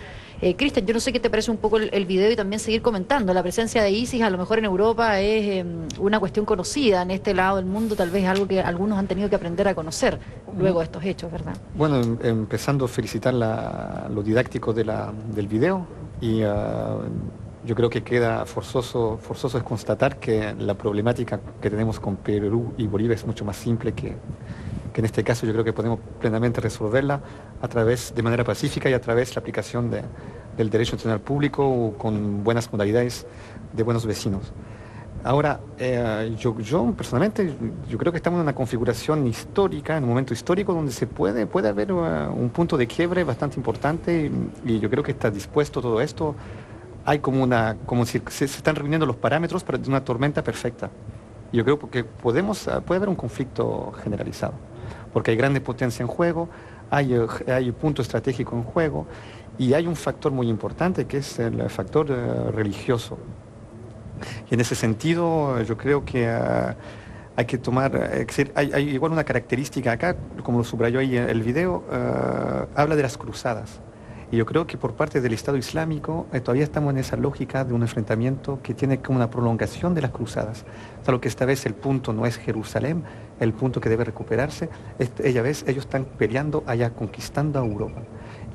Cristian, yo no sé qué te parece un poco el video y también seguir comentando. La presencia de ISIS a lo mejor en Europa es una cuestión conocida en este lado del mundo, tal vez algo que algunos han tenido que aprender a conocer luego de estos hechos, ¿verdad? Bueno, empezando a felicitar lo didáctico del video y yo creo que queda forzoso es constatar que la problemática que tenemos con Perú y Bolivia es mucho más simple que en este caso yo creo que podemos plenamente resolverla de manera pacífica y a través de la aplicación del derecho internacional público con buenas modalidades de buenos vecinos. Ahora, yo personalmente, yo creo que estamos en una configuración histórica, en un momento histórico donde puede haber un punto de quiebre bastante importante y yo creo que está dispuesto todo esto. Hay como si se están reuniendo los parámetros para una tormenta perfecta. Yo creo que puede haber un conflicto generalizado, porque hay grandes potencias en juego, hay un punto estratégico en juego y hay un factor muy importante que es el factor religioso. Y en ese sentido yo creo que hay que tomar, es decir, hay igual una característica acá, como lo subrayó ahí en el video, habla de las cruzadas. Y yo creo que por parte del Estado Islámico todavía estamos en esa lógica de un enfrentamiento que tiene como una prolongación de las cruzadas. O sea, lo que esta vez el punto no es Jerusalén, el punto que debe recuperarse, ellos están peleando allá, conquistando a Europa.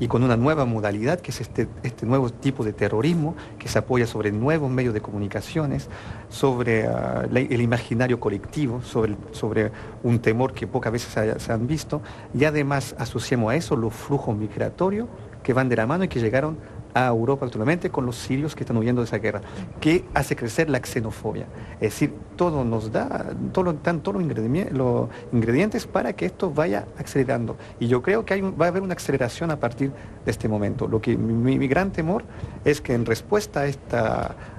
Y con una nueva modalidad, que es este nuevo tipo de terrorismo, que se apoya sobre nuevos medios de comunicaciones, sobre el imaginario colectivo, sobre un temor que pocas veces se han visto, y además asociamos a eso los flujos migratorios que van de la mano y que llegaron a Europa actualmente con los sirios que están huyendo de esa guerra, que hace crecer la xenofobia. Es decir, todo nos da, todos los ingredientes para que esto vaya acelerando. Y yo creo que va a haber una aceleración a partir de este momento. Lo que mi gran temor es que en respuesta a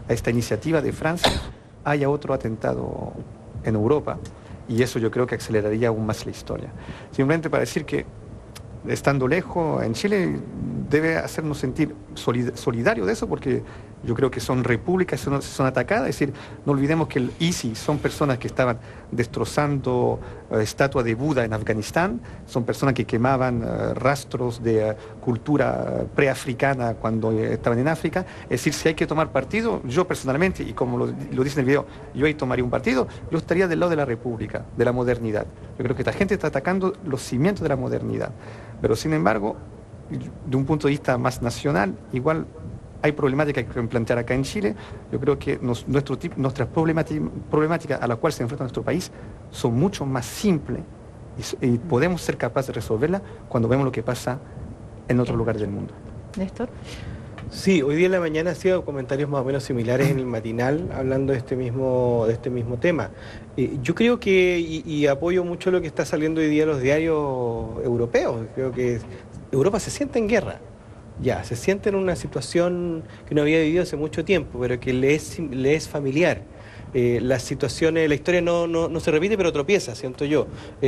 esta iniciativa de Francia haya otro atentado en Europa, y eso yo creo que aceleraría aún más la historia. Simplemente para decir que estando lejos en Chile debe hacernos sentir solidarios de eso, porque yo creo que son repúblicas, son atacadas. Es decir, no olvidemos que el ISIS son personas que estaban destrozando estatuas de Buda en Afganistán, son personas que quemaban rastros de cultura preafricana cuando estaban en África. Es decir, si hay que tomar partido, yo personalmente, y como lo dice en el video, yo ahí tomaría un partido, yo estaría del lado de la república, de la modernidad. Yo creo que esta gente está atacando los cimientos de la modernidad. Pero sin embargo, de un punto de vista más nacional, igual hay problemáticas que plantear acá en Chile. Yo creo que nuestras problemáticas a las cuales se enfrenta nuestro país son mucho más simples y podemos ser capaces de resolverlas cuando vemos lo que pasa en otros lugares del mundo. ¿Néstor? Sí, hoy día en la mañana ha sido comentarios más o menos similares en el matinal hablando de este mismo tema. Yo creo que, y apoyo mucho lo que está saliendo hoy día en los diarios europeos, creo que Europa se siente en guerra. Ya, se siente en una situación que no había vivido hace mucho tiempo, pero que le es familiar. Las situaciones, la historia no se repite, pero tropieza, siento yo,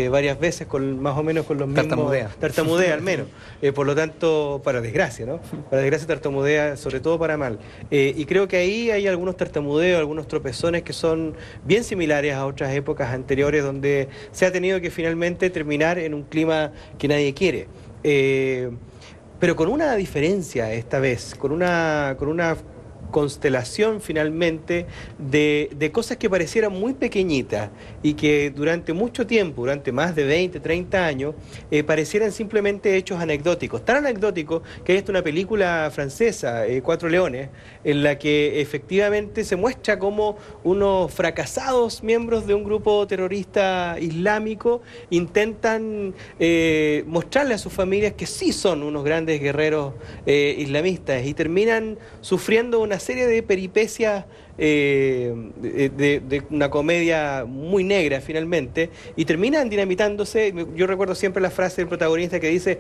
varias veces más o menos con los mismos... Tartamudea al menos. Por lo tanto, para desgracia, ¿no? Para desgracia tartamudea, sobre todo para mal. Y creo que ahí hay algunos tartamudeos, algunos tropezones que son bien similares a otras épocas anteriores donde se ha tenido que finalmente terminar en un clima que nadie quiere. Pero con una diferencia esta vez, con una constelación finalmente de cosas que parecieran muy pequeñitas y que durante mucho tiempo, durante más de 20, 30 años, parecieran simplemente hechos anecdóticos. Tan anecdóticos que hay hasta una película francesa, Cuatro Leones, en la que efectivamente se muestra cómo unos fracasados miembros de un grupo terrorista islámico intentan mostrarle a sus familias que sí son unos grandes guerreros islamistas y terminan sufriendo una serie de peripecias de una comedia muy negra finalmente, y terminan dinamitándose. Yo recuerdo siempre la frase del protagonista que dice: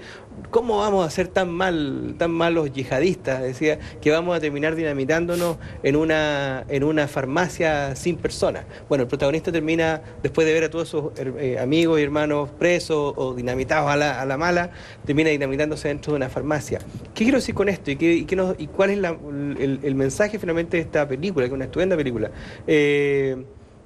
¿cómo vamos a ser tan malos yihadistas? Decía que vamos a terminar dinamitándonos en una farmacia sin personas. Bueno, el protagonista termina, después de ver a todos sus amigos y hermanos presos o dinamitados a la mala, termina dinamitándose dentro de una farmacia. ¿Qué quiero decir con esto? ¿Y cuál es el mensaje finalmente de esta película, que es una estupenda película?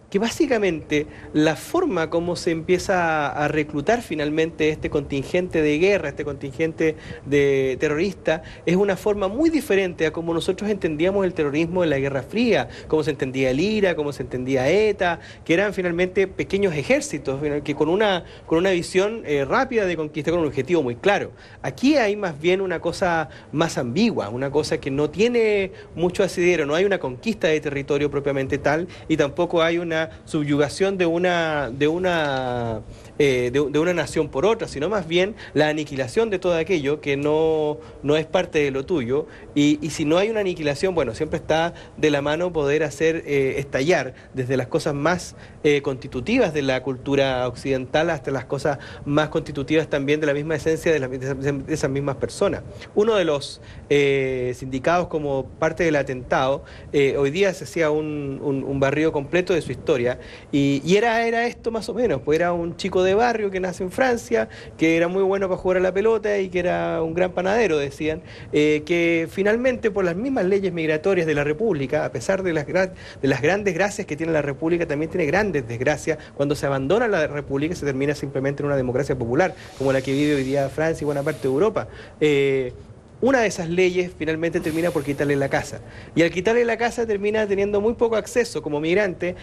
Que básicamente la forma como se empieza a reclutar finalmente este contingente de guerra, este contingente de terrorista, es una forma muy diferente a como nosotros entendíamos el terrorismo en la Guerra Fría, como se entendía el IRA, como se entendía ETA, que eran finalmente pequeños ejércitos que con una visión rápida de conquista, con un objetivo muy claro. Aquí hay más bien una cosa más ambigua, una cosa que no tiene mucho asidero, no hay una conquista de territorio propiamente tal, y tampoco hay una subyugación de una nación por otra, sino más bien la aniquilación de todo aquello que no es parte de lo tuyo. Y si no hay una aniquilación, bueno, siempre está de la mano poder hacer estallar desde las cosas más constitutivas de la cultura occidental hasta las cosas más constitutivas también de la misma esencia de esas mismas personas. Uno de los sindicados como parte del atentado, hoy día se hacía un barrido completo de su historia, historia, y era esto más o menos, pues era un chico de barrio que nace en Francia, que era muy bueno para jugar a la pelota y que era un gran panadero, decían, que finalmente por las mismas leyes migratorias de la República, a pesar de las grandes gracias que tiene la República, también tiene grandes desgracias cuando se abandona la República y se termina simplemente en una democracia popular, como la que vive hoy día Francia y buena parte de Europa. Una de esas leyes finalmente termina por quitarle la casa. Y al quitarle la casa termina teniendo muy poco acceso como migrante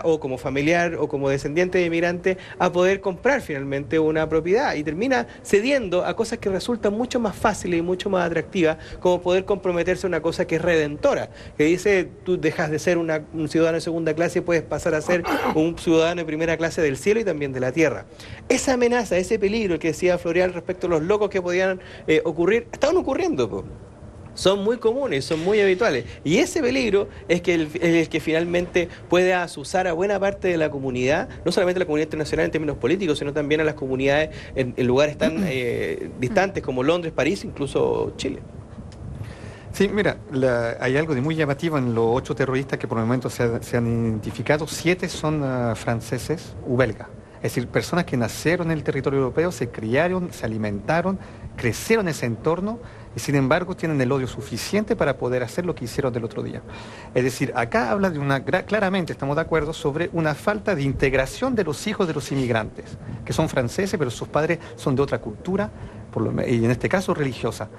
o como familiar o como descendiente de migrante a poder comprar finalmente una propiedad. Y termina cediendo a cosas que resultan mucho más fáciles y mucho más atractivas, como poder comprometerse a una cosa que es redentora. Que dice, tú dejas de ser un ciudadano de segunda clase y puedes pasar a ser un ciudadano de primera clase del cielo y también de la tierra. Esa amenaza, ese peligro que decía Floreal respecto a los locos que podían ocurrir, estaban ocurriendo. Son muy comunes, son muy habituales. Y ese peligro es que el que finalmente puede azuzar a buena parte de la comunidad, no solamente a la comunidad internacional en términos políticos, sino también a las comunidades en lugares tan distantes como Londres, París, incluso Chile. Sí, mira, hay algo de muy llamativo en los 8 terroristas que por el momento se han identificado. 7 son franceses o belgas. Es decir, personas que nacieron en el territorio europeo, se criaron, se alimentaron, crecieron en ese entorno y sin embargo tienen el odio suficiente para poder hacer lo que hicieron del otro día. Es decir, acá habla de claramente, estamos de acuerdo, sobre una falta de integración de los hijos de los inmigrantes, que son franceses, pero sus padres son de otra cultura, y en este caso religiosa.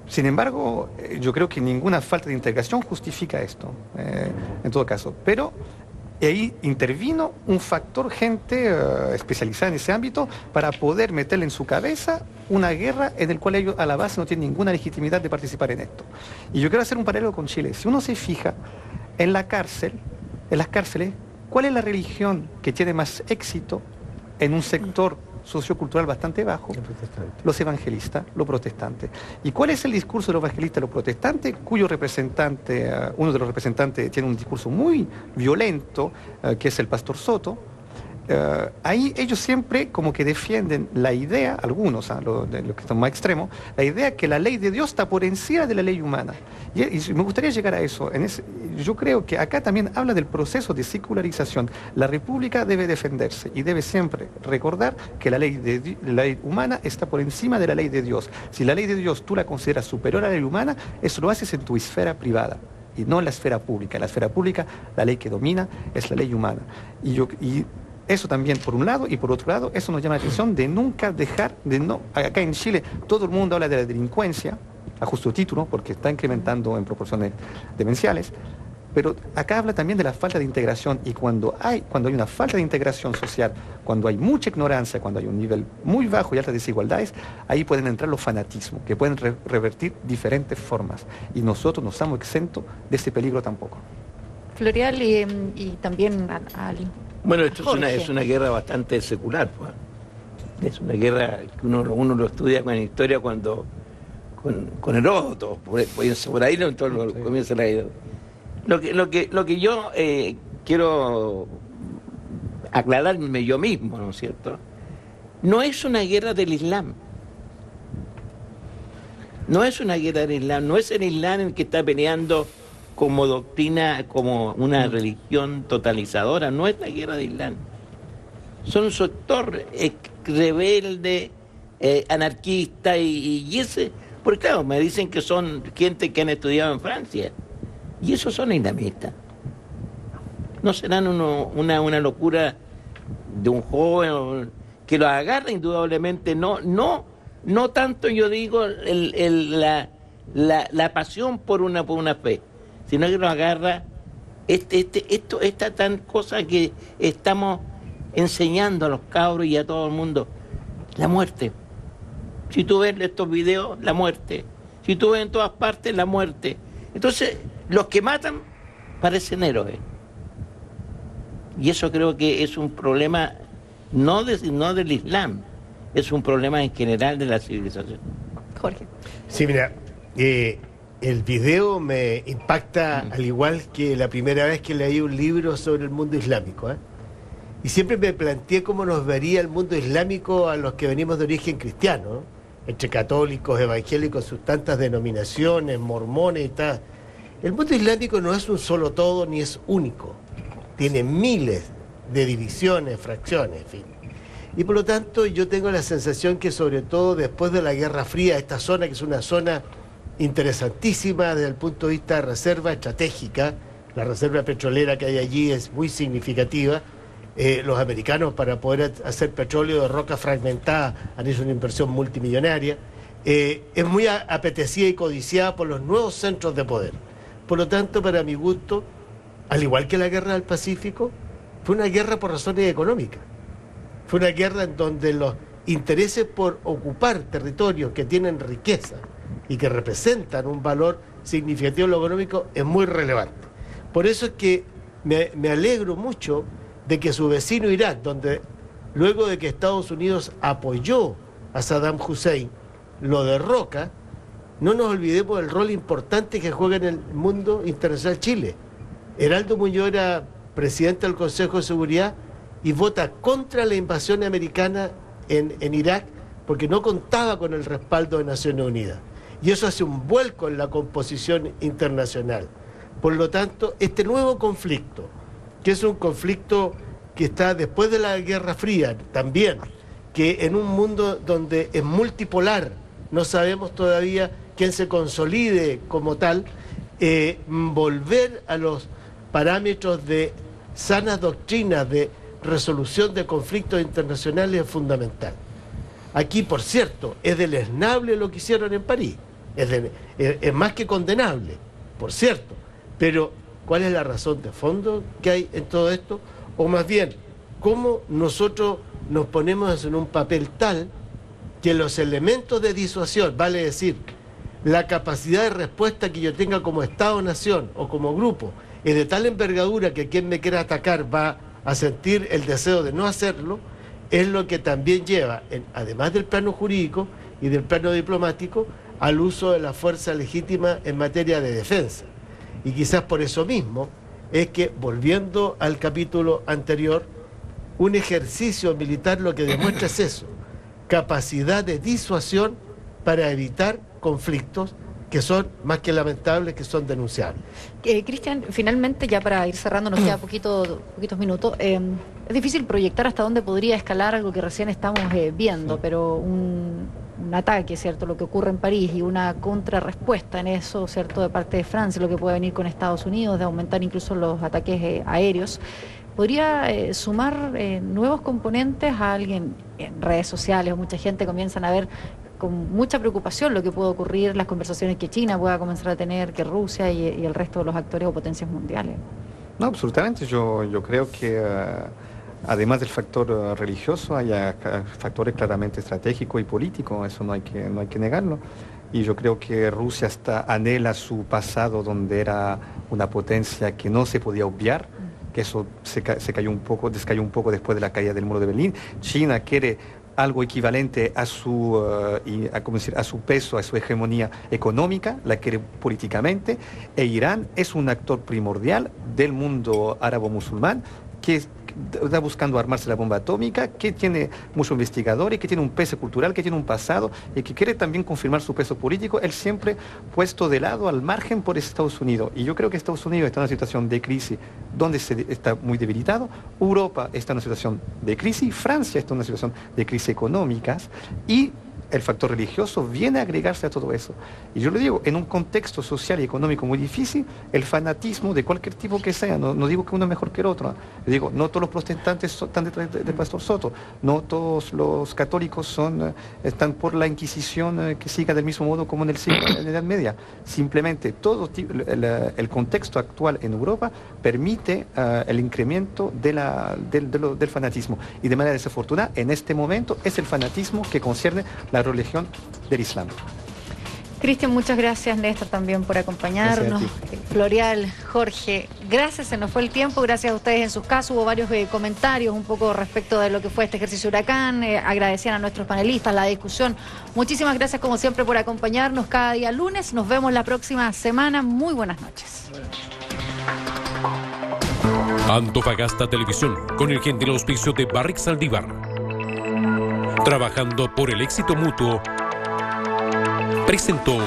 Sin embargo, yo creo que ninguna falta de integración justifica esto, en todo caso. Pero ahí intervino un factor, gente especializada en ese ámbito, para poder meterle en su cabeza una guerra en la cual ellos a la base no tienen ninguna legitimidad de participar en esto. Y yo quiero hacer un paralelo con Chile. Si uno se fija en las cárceles, ¿cuál es la religión que tiene más éxito en un sector sociocultural bastante bajo? Los evangelistas, los protestantes. ¿Y cuál es el discurso de los evangelistas y los protestantes, cuyo representante, uno de los representantes tiene un discurso muy violento, que es el pastor Soto? Ahí ellos siempre como que defienden la idea, algunos, de los que están más extremos, la idea que la ley de Dios está por encima de la ley humana. Y me gustaría llegar a eso. Yo creo que acá también habla del proceso de secularización. La República debe defenderse y debe siempre recordar que la ley humana está por encima de la ley de Dios. Si la ley de Dios tú la consideras superior a la ley humana, eso lo haces en tu esfera privada y no en la esfera pública. En la esfera pública, la ley que domina es la ley humana. Y eso también por un lado, y por otro lado, eso nos llama la atención de nunca dejar, acá en Chile todo el mundo habla de la delincuencia, a justo título, porque está incrementando en proporciones demenciales, pero acá habla también de la falta de integración, y cuando hay una falta de integración social, cuando hay mucha ignorancia, cuando hay un nivel muy bajo y altas desigualdades, ahí pueden entrar los fanatismos, que pueden revertir diferentes formas, y nosotros no estamos exentos de ese peligro tampoco. Floreal y también Ali. Bueno, esto es una guerra bastante secular, pues. Es una guerra que uno lo estudia con historia con Heródoto, por ahí comienza la guerra. Lo que yo quiero aclararme yo mismo, ¿no es cierto? No es una guerra del Islam. No es una guerra del Islam, no es el Islam el que está peleando como doctrina, como una religión totalizadora, no es la guerra del Islam. Son un sector rebelde, anarquista y ese, porque claro, me dicen que son gente que han estudiado en Francia, y esos son islamistas. No serán una locura de un joven que lo agarra indudablemente, no tanto yo digo la pasión por una fe, sino que lo agarra esta tan cosa que estamos enseñando a los cabros y a todo el mundo, la muerte. Si tú ves estos videos, la muerte. Si tú ves en todas partes, la muerte. Entonces, los que matan parecen héroes. Y eso creo que es un problema no del Islam, es un problema en general de la civilización. Jorge. Sí, mira, el video me impacta al igual que la primera vez que leí un libro sobre el mundo islámico, Y siempre me planteé cómo nos vería el mundo islámico a los que venimos de origen cristiano, ¿no? Entre católicos, evangélicos, sus tantas denominaciones, mormones y tal. El mundo islámico no es un solo todo ni es único. tiene miles de divisiones, fracciones, en fin. Y por lo tanto yo tengo la sensación que sobre todo después de la Guerra Fría, esta zona que es una zona interesantísima desde el punto de vista de reserva estratégica, la reserva petrolera que hay allí es muy significativa. Los americanos, para poder hacer petróleo de roca fragmentada, han hecho una inversión multimillonaria. Es muy apetecida y codiciada por los nuevos centros de poder. Por lo tanto, para mi gusto, al igual que la guerra del Pacífico, fue una guerra por razones económicas. Fue una guerra en donde los intereses por ocupar territorios que tienen riqueza y que representan un valor significativo en lo económico es muy relevante. Por eso es que me alegro mucho de que su vecino Irak, donde luego de que Estados Unidos apoyó a Saddam Hussein, lo derroca, no nos olvidemos del rol importante que juega en el mundo internacional Chile. Heraldo Muñoz era presidente del Consejo de Seguridad y vota contra la invasión americana en Irak porque no contaba con el respaldo de Naciones Unidas. Y eso hace un vuelco en la composición internacional. Por lo tanto, este nuevo conflicto, que es un conflicto que está después de la Guerra Fría también, que en un mundo donde es multipolar, no sabemos todavía quién se consolide como tal, volver a los parámetros de sanas doctrinas de resolución de conflictos internacionales es fundamental. Aquí, por cierto, es deleznable lo que hicieron en París, es más que condenable, por cierto, pero ¿cuál es la razón de fondo que hay en todo esto? O más bien, ¿cómo nosotros nos ponemos en un papel tal que los elementos de disuasión, vale decir, la capacidad de respuesta que yo tenga como Estado-nación o como grupo, es de tal envergadura que quien me quiera atacar va a sentir el deseo de no hacerlo, es lo que también lleva, además del plano jurídico y del plano diplomático, al uso de la fuerza legítima en materia de defensa. Y quizás por eso mismo es que, volviendo al capítulo anterior, un ejercicio militar lo que demuestra es eso, capacidad de disuasión para evitar conflictos que son más que lamentables, que son denunciables. Cristian, finalmente, ya para ir cerrando, nos queda poquitos minutos. Es difícil proyectar hasta dónde podría escalar algo que recién estamos viendo, pero un ataque, ¿cierto? Lo que ocurre en París y una contrarrespuesta en eso, ¿cierto? De parte de Francia, lo que puede venir con Estados Unidos, de aumentar incluso los ataques aéreos, podría sumar nuevos componentes a alguien en redes sociales, o mucha gente comienzan a ver con mucha preocupación lo que puede ocurrir, las conversaciones que China pueda comenzar a tener, que Rusia y el resto de los actores o potencias mundiales. No, absolutamente. Yo creo que además del factor religioso hay factores claramente estratégicos y políticos, eso no hay que negarlo. Y yo creo que Rusia anhela su pasado, donde era una potencia que no se podía obviar, que eso descayó un poco después de la caída del muro de Berlín. China quiere algo equivalente a su peso, a su hegemonía económica, la quiere políticamente, e Irán es un actor primordial del mundo árabe-musulmán que está buscando armarse la bomba atómica, que tiene muchos investigadores, que tiene un peso cultural, que tiene un pasado y que quiere también confirmar su peso político, él siempre puesto de lado, al margen por Estados Unidos. Y yo creo que Estados Unidos está en una situación de crisis donde está muy debilitado, Europa está en una situación de crisis, Francia está en una situación de crisis económicas y el factor religioso viene a agregarse a todo eso. Y yo le digo, en un contexto social y económico muy difícil, el fanatismo de cualquier tipo que sea, no digo que uno es mejor que el otro, le digo, no todos los protestantes están detrás del Pastor Soto, no todos los católicos están por la Inquisición que siga del mismo modo como en la Edad Media. Simplemente el contexto actual en Europa permite el incremento del fanatismo. Y de manera desafortunada, en este momento, es el fanatismo que concierne la religión del Islam. Cristian, muchas gracias. Néstor también por acompañarnos. Floreal, Jorge, gracias, se nos fue el tiempo. Gracias a ustedes en sus casos. Hubo varios comentarios un poco respecto de lo que fue este ejercicio Huracán. Agradecían a nuestros panelistas la discusión. Muchísimas gracias como siempre por acompañarnos cada día lunes. Nos vemos la próxima semana. Muy buenas noches. Antofagasta Televisión, con el gentil auspicio de Barrick Saldívar. Trabajando por el éxito mutuo, presentó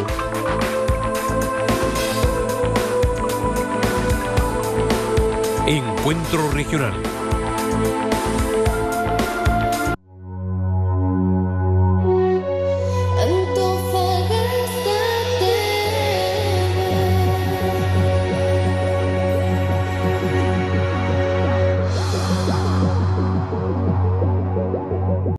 Encuentro Regional.